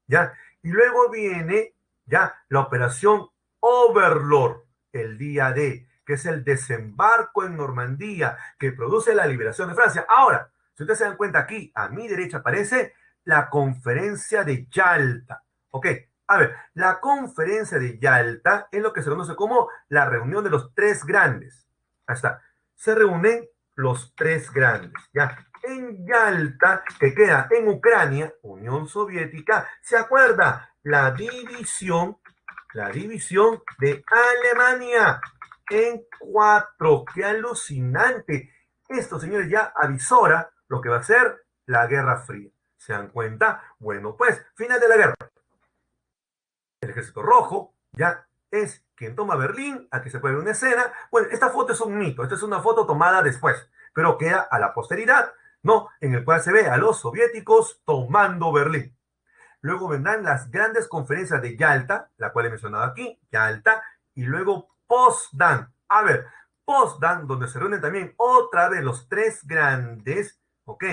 ¿ya? Y luego viene ya la operación Overlord, el día D, que es el desembarco en Normandía, que produce la liberación de Francia. Ahora, si ustedes se dan cuenta aquí, a mi derecha aparece la conferencia de Yalta. Ok, a ver, la conferencia de Yalta es lo que se conoce como la reunión de los tres grandes. Ahí está. Se reúnen los tres grandes, ¿ya? En Yalta, que queda en Ucrania, Unión Soviética, se acuerda la división de Alemania en cuatro. ¡Qué alucinante! Esto, señores, ya avisora lo que va a ser la Guerra Fría. ¿Se dan cuenta? Bueno, pues, final de la guerra. El Ejército Rojo ya es quien toma Berlín. Aquí se puede ver una escena. Bueno, esta foto es un mito. Esta es una foto tomada después, pero queda a la posteridad, ¿no? En el cual se ve a los soviéticos tomando Berlín. Luego vendrán las grandes conferencias de Yalta, la cual he mencionado aquí, Yalta, y luego Potsdam. A ver, Potsdam, donde se reúnen también otra vez los tres grandes, ¿ok?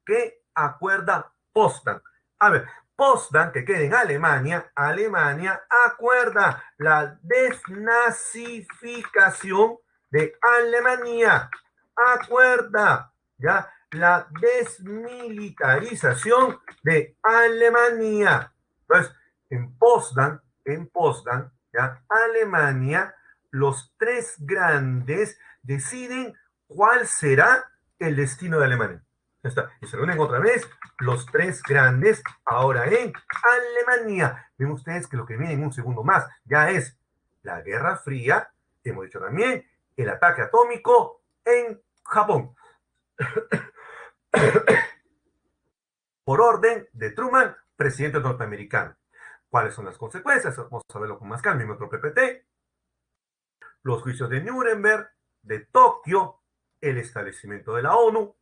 ¿Qué acuerda Potsdam? A ver, Potsdam, que queda en Alemania, Alemania acuerda la desnazificación de Alemania, acuerda, ¿ya? la desmilitarización de Alemania. Entonces, en Potsdam, ¿ya? Alemania, los tres grandes deciden cuál será el destino de Alemania. Ya está. Y se reúnen otra vez los tres grandes ahora en Alemania. Ven ustedes que lo que viene en un segundo más ya es la Guerra Fría. Hemos dicho también el ataque atómico en Japón. Por orden de Truman, presidente norteamericano. ¿Cuáles son las consecuencias? Vamos a verlo con más calma en otro PPT. Los juicios de Nuremberg, de Tokio, el establecimiento de la ONU.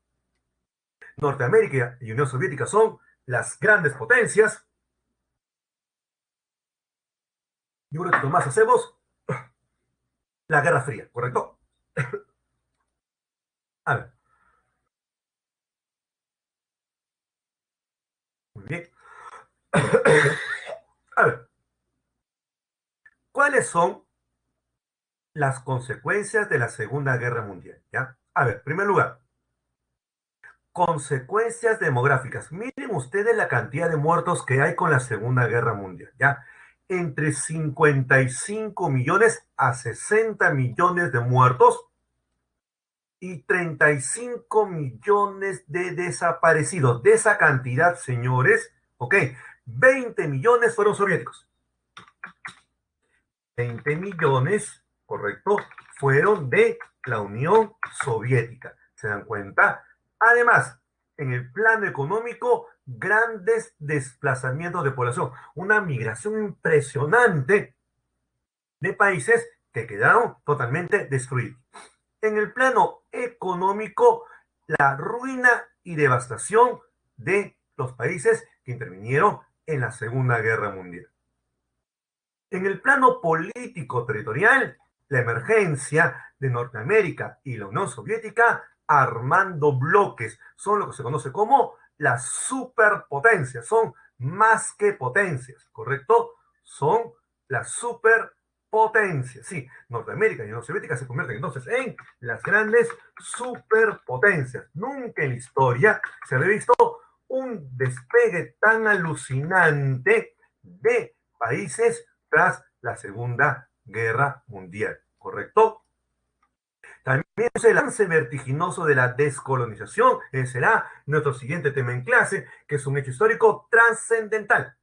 Norteamérica y Unión Soviética son las grandes potencias. Y un ratito más hacemos la Guerra Fría, ¿correcto? A ver. Muy bien. A ver. ¿Cuáles son las consecuencias de la Segunda Guerra Mundial? ¿Ya? A ver, en primer lugar, consecuencias demográficas. Miren ustedes la cantidad de muertos que hay con la Segunda Guerra Mundial, ¿ya? Entre 55 millones a 60 millones de muertos y 35 millones de desaparecidos. De esa cantidad, señores, ok, 20 millones fueron soviéticos. 20 millones, correcto, fueron de la Unión Soviética. ¿Se dan cuenta? Además, en el plano económico, grandes desplazamientos de población, una migración impresionante de países que quedaron totalmente destruidos. En el plano económico, la ruina y devastación de los países que intervinieron en la Segunda Guerra Mundial. En el plano político territorial, la emergencia de Norteamérica y la Unión Soviética armando bloques. Son lo que se conoce como las superpotencias. Son más que potencias, ¿correcto? Son las superpotencias. Sí, Norteamérica y Unión Soviética se convierten entonces en las grandes superpotencias. Nunca en la historia se había visto un despegue tan alucinante de países tras la Segunda Guerra Mundial, ¿correcto? También el avance vertiginoso de la descolonización será nuestro siguiente tema en clase, que es un hecho histórico trascendental.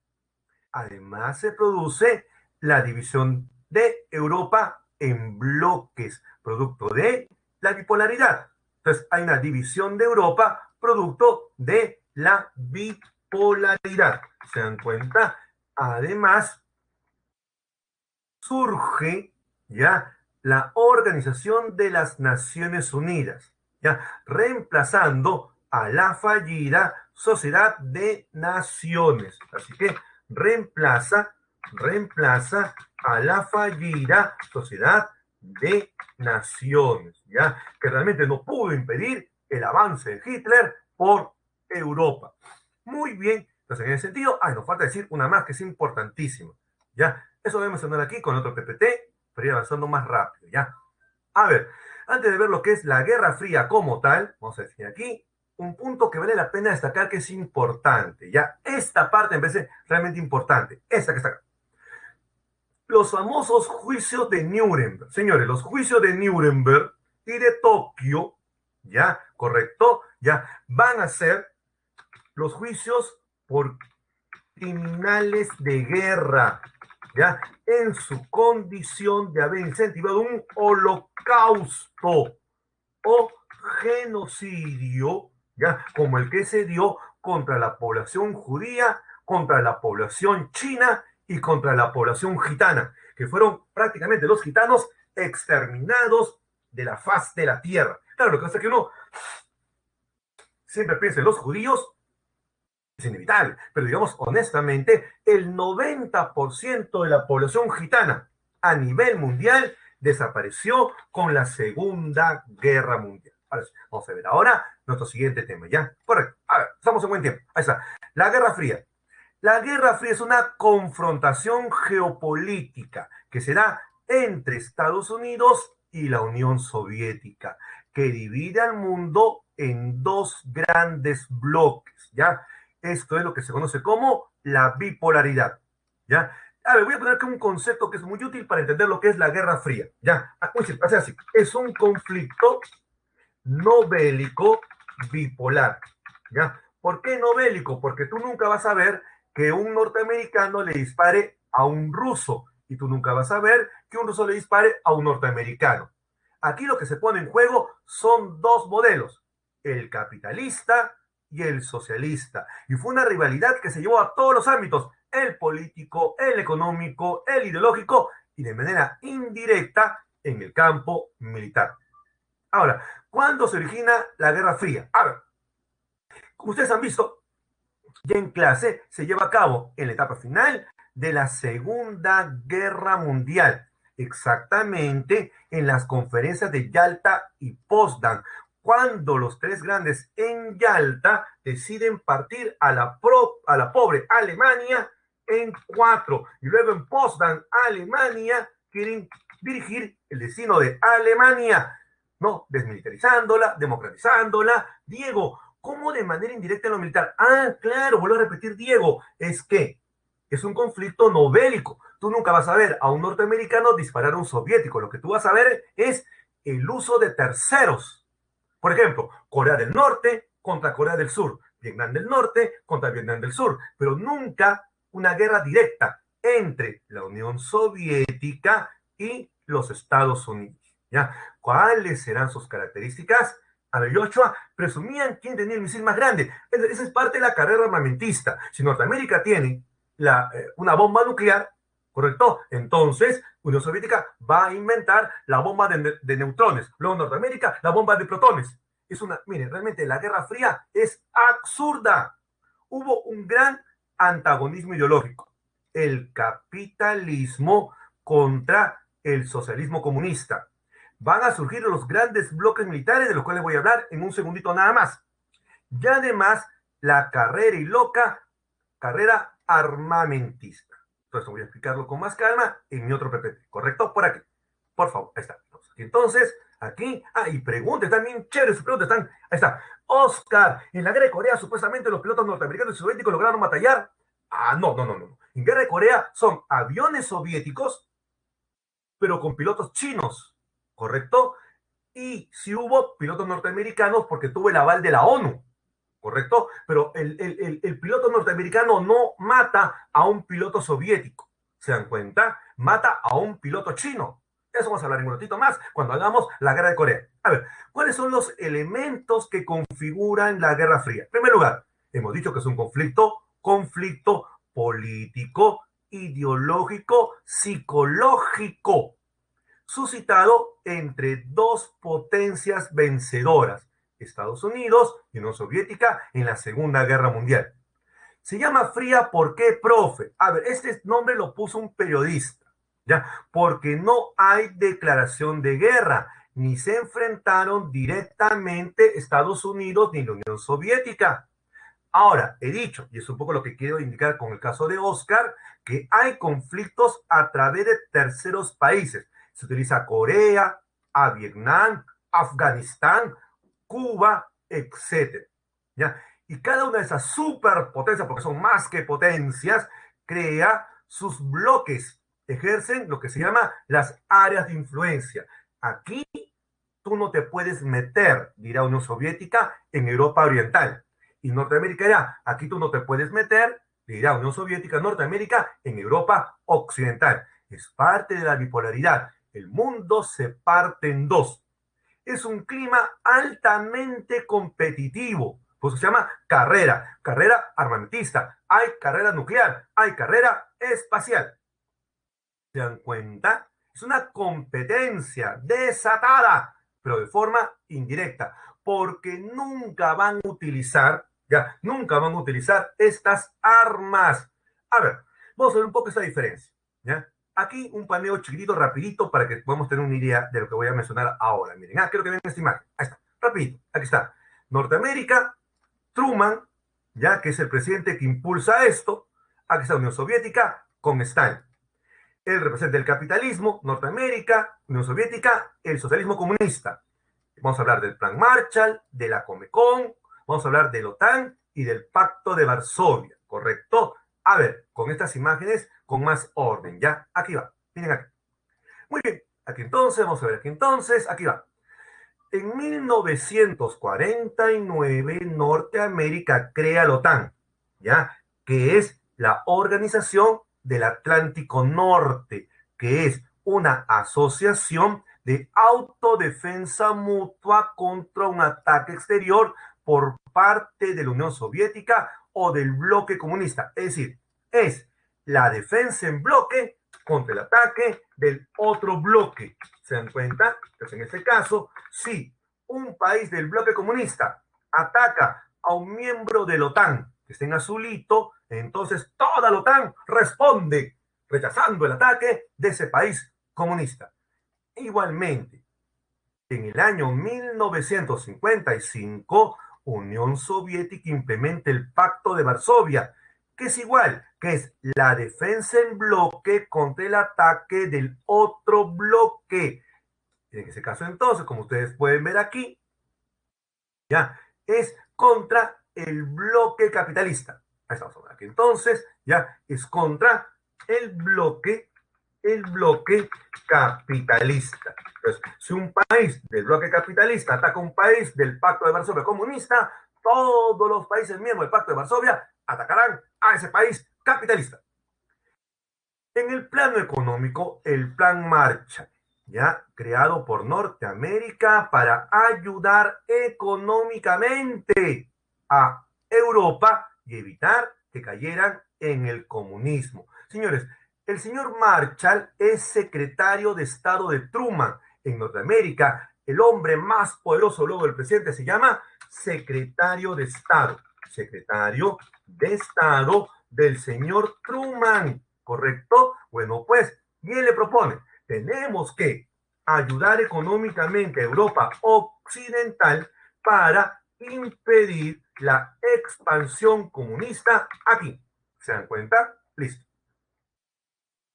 Además, se produce la división de Europa en bloques, producto de la bipolaridad. Entonces, hay una división de Europa, producto de la bipolaridad. ¿Se dan cuenta? Además, surge ya la Organización de las Naciones Unidas, ya reemplazando a la fallida Sociedad de Naciones. Así que reemplaza a la fallida Sociedad de Naciones, ya que realmente no pudo impedir el avance de Hitler por Europa. Muy bien, entonces en ese sentido, nos falta decir una más que es importantísima, ya. Eso debemos mencionar aquí con otro PPT, pero ir avanzando más rápido, ¿ya? A ver, antes de ver lo que es la Guerra Fría como tal, vamos a decir aquí un punto que vale la pena destacar que es importante, ¿ya? Esta parte me parece realmente importante, esta que está acá. Los famosos juicios de Nuremberg. Señores, los juicios de Nuremberg y de Tokio, ¿ya? ¿Correcto? ¿Ya? Van a ser los juicios por criminales de guerra, ¿ya? En su condición de haber incentivado un holocausto o genocidio, ¿ya? Como el que se dio contra la población judía, contra la población china y contra la población gitana, que fueron prácticamente los gitanos exterminados de la faz de la tierra. Claro, lo que pasa es que uno siempre piensa en los judíos, es inevitable, pero digamos honestamente, el 90% de la población gitana a nivel mundial desapareció con la Segunda Guerra Mundial. Vamos a ver ahora nuestro siguiente tema, ¿ya? Correcto. A ver, estamos en buen tiempo. Ahí está. La Guerra Fría. La Guerra Fría es una confrontación geopolítica que se da entre Estados Unidos y la Unión Soviética, que divide al mundo en dos grandes bloques, ¿ya? Esto es lo que se conoce como la bipolaridad, ¿ya? A ver, voy a poner aquí un concepto que es muy útil para entender lo que es la Guerra Fría, ¿ya? O sea, así, es un conflicto no bélico bipolar, ¿ya? ¿Por qué no bélico? Porque tú nunca vas a ver que un norteamericano le dispare a un ruso y tú nunca vas a ver que un ruso le dispare a un norteamericano. Aquí lo que se pone en juego son dos modelos, el capitalista y el socialista. Y fue una rivalidad que se llevó a todos los ámbitos, el político, el económico, el ideológico y de manera indirecta en el campo militar. Ahora, ¿cuándo se origina la Guerra Fría? A ver, como ustedes han visto, ya en clase se lleva a cabo en la etapa final de la Segunda Guerra Mundial, exactamente en las conferencias de Yalta y Potsdam, cuando los tres grandes en Yalta deciden partir a la pobre Alemania en cuatro, y luego en Potsdam, Alemania, quieren dirigir el destino de Alemania, ¿no? Desmilitarizándola, democratizándola. Diego, ¿cómo de manera indirecta en lo militar? Ah, claro, vuelvo a repetir, Diego, es que es un conflicto no bélico. Tú nunca vas a ver a un norteamericano disparar a un soviético. Lo que tú vas a ver es el uso de terceros. Por ejemplo, Corea del Norte contra Corea del Sur, Vietnam del Norte contra Vietnam del Sur, pero nunca una guerra directa entre la Unión Soviética y los Estados Unidos, ¿ya? ¿Cuáles serán sus características? A ver, Joshua, presumían quién tenía el misil más grande. Esa es parte de la carrera armamentista. Si Norteamérica tiene una bomba nuclear, ¿correcto? Entonces, Unión Soviética va a inventar la bomba de neutrones. Luego Norteamérica, la bomba de protones. Miren, realmente la Guerra Fría es absurda. Hubo un gran antagonismo ideológico. El capitalismo contra el socialismo comunista. Van a surgir los grandes bloques militares de los cuales voy a hablar en un segundito nada más. Y además, la carrera y loca carrera armamentista. Entonces voy a explicarlo con más calma en mi otro PPT, ¿correcto? Por aquí. Por favor, ahí está. Entonces, aquí, y preguntas también chéveres, sus preguntas están, ahí está. Oscar, en la guerra de Corea supuestamente los pilotos norteamericanos y soviéticos lograron batallar. No. En guerra de Corea son aviones soviéticos, pero con pilotos chinos, ¿correcto? Y si hubo pilotos norteamericanos porque tuvo el aval de la ONU, ¿correcto? Pero el piloto norteamericano no mata a un piloto soviético, ¿se dan cuenta? Mata a un piloto chino. Eso vamos a hablar en un ratito más cuando hagamos la guerra de Corea. A ver, ¿cuáles son los elementos que configuran la Guerra Fría? En primer lugar, hemos dicho que es un conflicto político, ideológico, psicológico, suscitado entre dos potencias vencedoras, Estados Unidos y Unión Soviética, en la Segunda Guerra Mundial. Se llama fría, ¿por qué, profe? A ver, este nombre lo puso un periodista, ¿ya? Porque no hay declaración de guerra, ni se enfrentaron directamente Estados Unidos ni la Unión Soviética. Ahora, he dicho, y es un poco lo que quiero indicar con el caso de Oscar, que hay conflictos a través de terceros países. Se utiliza Corea, a Vietnam, Afganistán, Cuba, etcétera. ¿Ya? Y cada una de esas superpotencias, porque son más que potencias, crea sus bloques, ejercen lo que se llama las áreas de influencia. Aquí tú no te puedes meter, dirá Unión Soviética, en Europa Oriental. Y Norteamérica dirá, aquí tú no te puedes meter, dirá Unión Soviética, Norteamérica, en Europa Occidental. Es parte de la bipolaridad. El mundo se parte en dos. Es un clima altamente competitivo. Pues se llama carrera armamentista. Hay carrera nuclear, hay carrera espacial. ¿Se dan cuenta? Es una competencia desatada, pero de forma indirecta, porque nunca van a utilizar estas armas. A ver, vamos a ver un poco esta diferencia, ¿ya? Aquí un paneo chiquitito, rapidito, para que podamos tener una idea de lo que voy a mencionar ahora. Miren, quiero que vean esta imagen. Ahí está, rapidito, aquí está. Norteamérica, Truman, ya que es el presidente que impulsa esto. Aquí está Unión Soviética con Stalin. Él representa el capitalismo, Norteamérica, Unión Soviética, el socialismo comunista. Vamos a hablar del Plan Marshall, de la Comecon, vamos a hablar de la OTAN y del Pacto de Varsovia, ¿correcto? A ver, con estas imágenes, con más orden, ¿ya? Aquí va, miren aquí. Muy bien, aquí entonces, vamos a ver aquí entonces, aquí va. En 1949, Norteamérica crea la OTAN, ¿ya? Que es la Organización del Atlántico Norte, que es una asociación de autodefensa mutua contra un ataque exterior por parte de la Unión Soviética o del bloque comunista. Es decir, es la defensa en bloque contra el ataque del otro bloque. ¿Se dan cuenta? Pues en este caso, si un país del bloque comunista ataca a un miembro de la OTAN que esté en azulito, entonces toda la OTAN responde rechazando el ataque de ese país comunista. Igualmente, en el año 1955, Unión Soviética implementa el Pacto de Varsovia, que es igual, que es la defensa en bloque contra el ataque del otro bloque. En ese caso, entonces, como ustedes pueden ver aquí, ya es contra el bloque capitalista. Ahí estamos aquí. Entonces, ya es contra el bloque capitalista. Entonces, si un país del bloque capitalista ataca a un país del Pacto de Varsovia comunista, todos los países miembros del Pacto de Varsovia atacarán a ese país capitalista. En el plano económico, el Plan Marshall, ya creado por Norteamérica para ayudar económicamente a Europa y evitar que cayeran en el comunismo. Señores, el señor Marshall es secretario de Estado de Truman en Norteamérica. El hombre más poderoso luego del presidente se llama secretario de Estado. Secretario de Estado del señor Truman. ¿Correcto? Bueno, pues, y él le propone, tenemos que ayudar económicamente a Europa Occidental para impedir la expansión comunista aquí. ¿Se dan cuenta? Listo.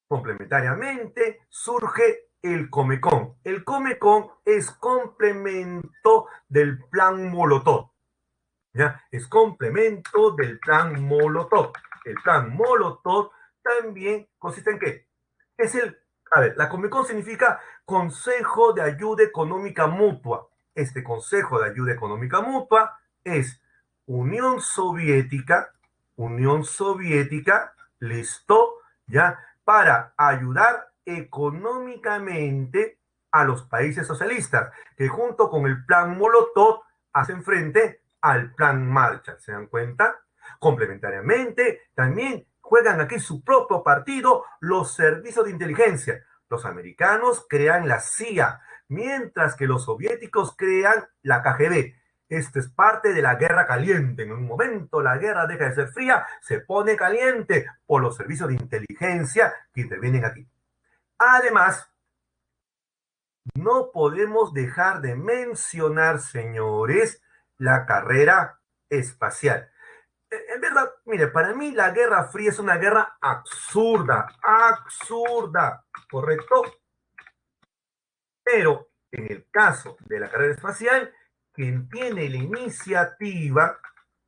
Complementariamente surge el Comecon. El Comecon es complemento del plan Molotov. ¿Ya? Es complemento del plan Molotov. El plan Molotov también consiste en qué? Es la Comecon significa Consejo de Ayuda Económica Mutua. Este Consejo de Ayuda Económica Mutua es Unión Soviética, listo, ¿ya? Para ayudar económicamente a los países socialistas, que junto con el plan Molotov hacen frente al plan Marshall. ¿Se dan cuenta? Complementariamente, también juegan aquí su propio partido los servicios de inteligencia. Los americanos crean la CIA, mientras que los soviéticos crean la KGB. Esto es parte de la guerra caliente. En un momento la guerra deja de ser fría, se pone caliente por los servicios de inteligencia que intervienen aquí. Además, no podemos dejar de mencionar, señores, la carrera espacial. En verdad, mire, para mí la Guerra Fría es una guerra absurda, absurda, ¿correcto? Pero en el caso de la carrera espacial, quien tiene la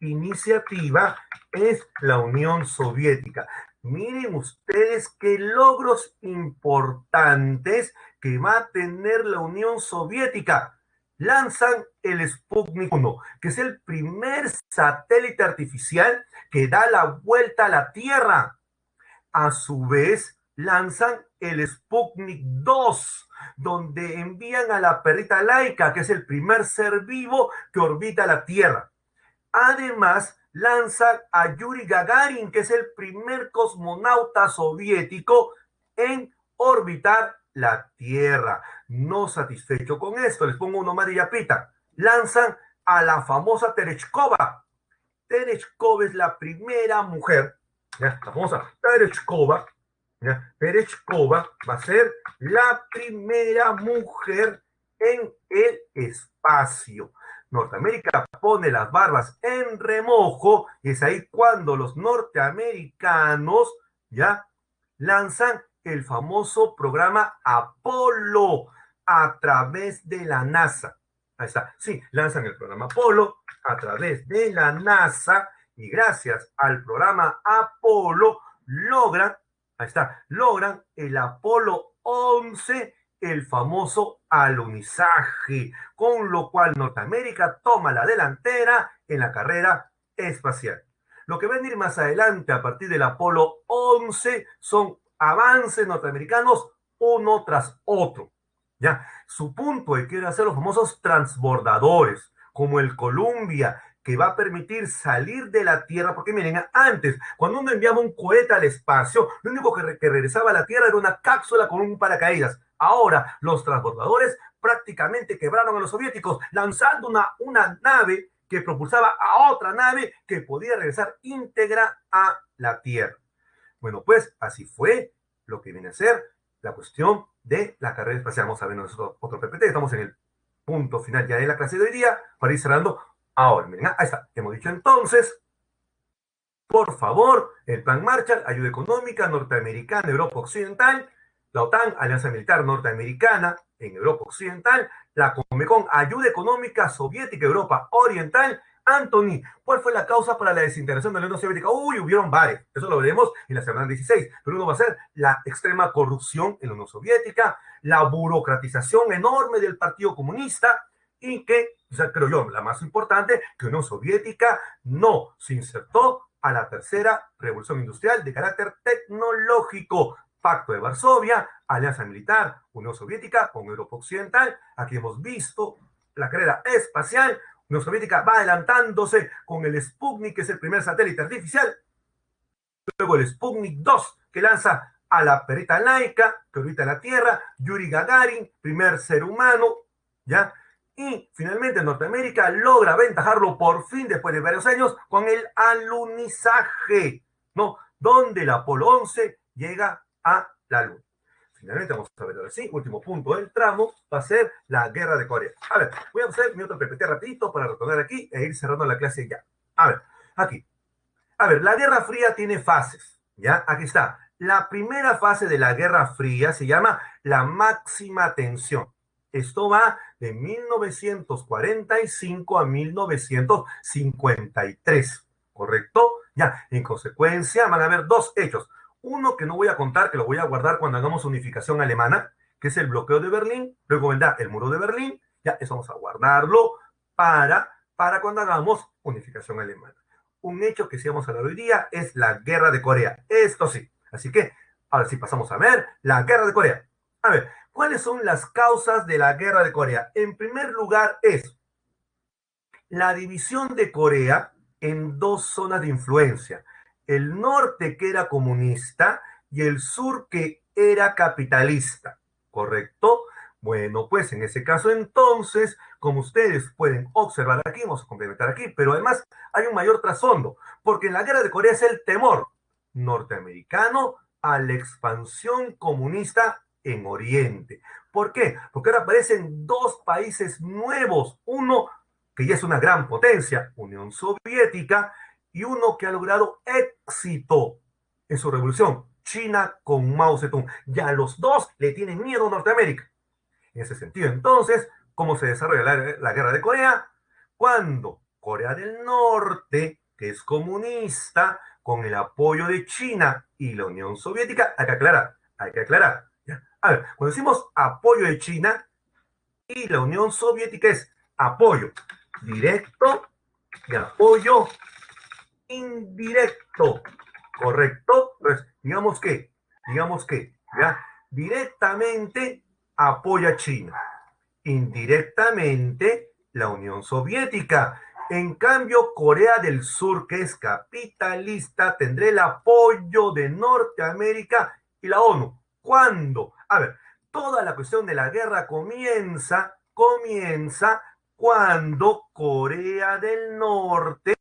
iniciativa es la Unión Soviética. Miren ustedes qué logros importantes que va a tener la Unión Soviética. Lanzan el Sputnik 1, que es el primer satélite artificial que da la vuelta a la Tierra. A su vez, lanzan el Sputnik 2, donde envían a la perrita Laika, que es el primer ser vivo que orbita la Tierra. Además, lanzan a Yuri Gagarin, que es el primer cosmonauta soviético en orbitar la Tierra. No satisfecho con esto, les pongo uno más de yapita. Lanzan a la famosa Tereshkova. Tereshkova es la primera mujer, ¿ya? La famosa Tereshkova. ¿Ya? Tereshkova va a ser la primera mujer en el espacio. Norteamérica pone las barbas en remojo y es ahí cuando los norteamericanos ya lanzan el famoso programa Apolo a través de la NASA. Ahí está. Sí, lanzan el programa Apolo a través de la NASA y gracias al programa Apolo logran, ahí está, logran el Apolo 11, el famoso alunizaje, con lo cual Norteamérica toma la delantera en la carrera espacial. Lo que va a venir más adelante a partir del Apolo 11 son avances norteamericanos uno tras otro. ¿Ya? Su punto es que quiere hacer los famosos transbordadores, como el Columbia, que va a permitir salir de la Tierra, porque miren, antes, cuando uno enviaba un cohete al espacio, lo único que regresaba a la Tierra era una cápsula con un paracaídas. Ahora, los transbordadores prácticamente quebraron a los soviéticos, lanzando una nave que propulsaba a otra nave que podía regresar íntegra a la Tierra. Bueno, pues así fue lo que viene a ser la cuestión de la carrera espacial. Vamos a ver nosotros otro PPT. Estamos en el punto final ya de la clase de hoy día para ir cerrando ahora. Miren, ahí está. Hemos dicho entonces, por favor, el Plan Marshall, ayuda económica norteamericana, Europa Occidental, la OTAN, Alianza Militar Norteamericana en Europa Occidental, la Comecon, ayuda económica soviética, Europa Oriental. Anthony, ¿cuál fue la causa para la desintegración de la Unión Soviética? Uy, hubieron varios. Eso lo veremos en la semana 16. Pero uno va a ser la extrema corrupción en la Unión Soviética, la burocratización enorme del Partido Comunista y que, o sea, creo yo, la más importante, que la Unión Soviética no se insertó a la tercera revolución industrial de carácter tecnológico. Pacto de Varsovia, Alianza Militar, Unión Soviética con Europa Occidental. Aquí hemos visto la carrera espacial. Unión Soviética va adelantándose con el Sputnik, que es el primer satélite artificial. Luego el Sputnik 2, que lanza a la perrita laica, que orbita la Tierra. Yuri Gagarin, primer ser humano, ¿ya? Y finalmente Norteamérica logra aventajarlo por fin después de varios años con el alunizaje, ¿no? Donde el Apolo 11 llega a la Luna. Finalmente vamos a ver ahora sí, último punto del tramo va a ser la guerra de Corea. A ver, voy a hacer mi otro PPT rapidito para retornar aquí e ir cerrando la clase ya. A ver, aquí. A ver, la Guerra Fría tiene fases, ¿ya? Aquí está. La primera fase de la Guerra Fría se llama la máxima tensión. Esto va de 1945 a 1953, ¿correcto? Ya, en consecuencia van a haber dos hechos. Uno que no voy a contar, que lo voy a guardar cuando hagamos unificación alemana, que es el bloqueo de Berlín. Luego vendrá el muro de Berlín. Ya, eso vamos a guardarlo para cuando hagamos unificación alemana. Un hecho que sí vamos a hablar hoy día es la guerra de Corea. Esto sí. Así que, ahora sí pasamos a ver la guerra de Corea. A ver, ¿cuáles son las causas de la guerra de Corea? En primer lugar es la división de Corea en dos zonas de influencia. El norte que era comunista y el sur que era capitalista. ¿Correcto? Bueno, pues en ese caso entonces, como ustedes pueden observar aquí, vamos a complementar aquí, pero además hay un mayor trasfondo, porque en la guerra de Corea es el temor norteamericano a la expansión comunista en Oriente. ¿Por qué? Porque ahora aparecen dos países nuevos, uno que ya es una gran potencia, Unión Soviética, y uno que ha logrado éxito en su revolución, China con Mao Zedong. Ya los dos le tienen miedo a Norteamérica. En ese sentido, entonces, ¿cómo se desarrolla la guerra de Corea? Cuando Corea del Norte, que es comunista, con el apoyo de China y la Unión Soviética, hay que aclarar. ¿Ya? A ver, cuando decimos apoyo de China y la Unión Soviética es apoyo directo y apoyo indirecto, ¿correcto? Entonces, digamos que, ¿ya? Directamente apoya a China, indirectamente la Unión Soviética. En cambio, Corea del Sur, que es capitalista, tendrá el apoyo de Norteamérica y la ONU. ¿Cuándo? A ver, toda la cuestión de la guerra comienza cuando Corea del Norte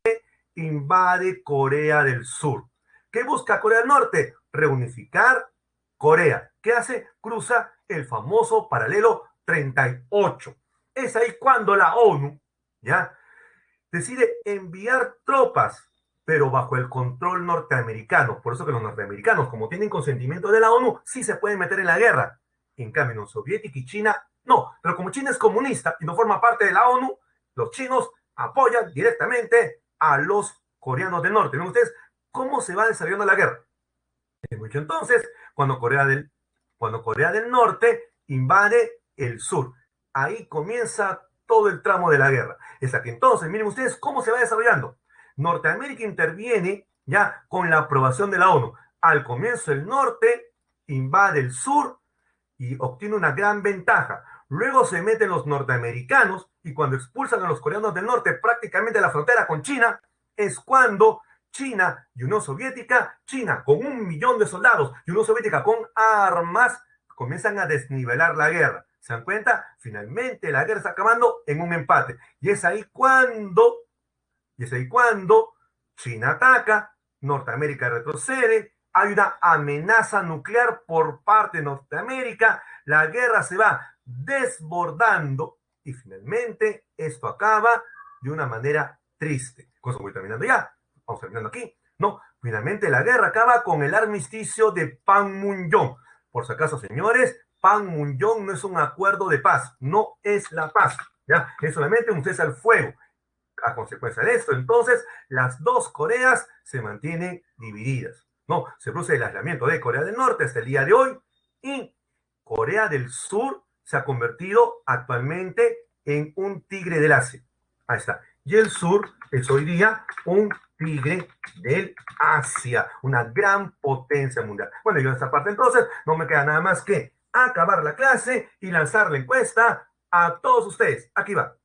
invade Corea del Sur. ¿Qué busca Corea del Norte? Reunificar Corea. ¿Qué hace? Cruza el famoso paralelo 38. Es ahí cuando la ONU, ¿ya?, decide enviar tropas, pero bajo el control norteamericano. Por eso que los norteamericanos, como tienen consentimiento de la ONU, sí se pueden meter en la guerra. En cambio, Unión Soviética y China No, pero como China es comunista y no forma parte de la ONU, los chinos apoyan directamente a los coreanos del norte. ¿Ven ustedes cómo se va desarrollando la guerra? Entonces, cuando Corea del Norte invade el sur, ahí comienza todo el tramo de la guerra. Es aquí entonces, miren ustedes cómo se va desarrollando. Norteamérica interviene ya con la aprobación de la ONU. Al comienzo el norte invade el sur y obtiene una gran ventaja. Luego se meten los norteamericanos y cuando expulsan a los coreanos del norte prácticamente a la frontera con China, es cuando China y Unión Soviética, China con 1 millón de soldados y Unión Soviética con armas, comienzan a desnivelar la guerra. ¿Se dan cuenta? Finalmente la guerra está acabando en un empate. Y es ahí cuando China ataca, Norteamérica retrocede, hay una amenaza nuclear por parte de Norteamérica, la guerra se va desbordando y finalmente esto acaba de una manera triste. Con eso voy terminando ya, vamos terminando aquí. No, finalmente la guerra acaba con el armisticio de Panmunjom. Por si acaso, señores, Panmunjom no es un acuerdo de paz, no es la paz, ¿ya? Es solamente un cese al fuego. A consecuencia de esto, entonces, las dos Coreas se mantienen divididas. No, se produce el aislamiento de Corea del Norte hasta el día de hoy y Corea del Sur se ha convertido actualmente en un tigre del Asia. Ahí está. Y el sur es hoy día un tigre del Asia, una gran potencia mundial. Bueno, yo en esta parte entonces no me queda nada más que acabar la clase y lanzar la encuesta a todos ustedes. Aquí va.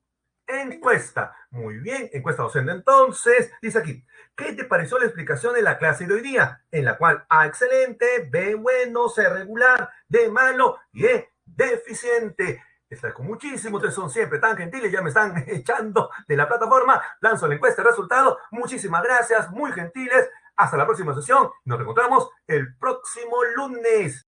Encuesta. Muy bien, encuesta docente. Entonces, dice aquí, ¿qué te pareció la explicación de la clase de hoy día? En la cual A, excelente, B, bueno, C, regular, D, malo y E, deficiente. Les agradezco muchísimo, ustedes son siempre tan gentiles, ya me están echando de la plataforma. Lanzo la encuesta de resultado. Muchísimas gracias, muy gentiles. Hasta la próxima sesión. Nos reencontramos el próximo lunes.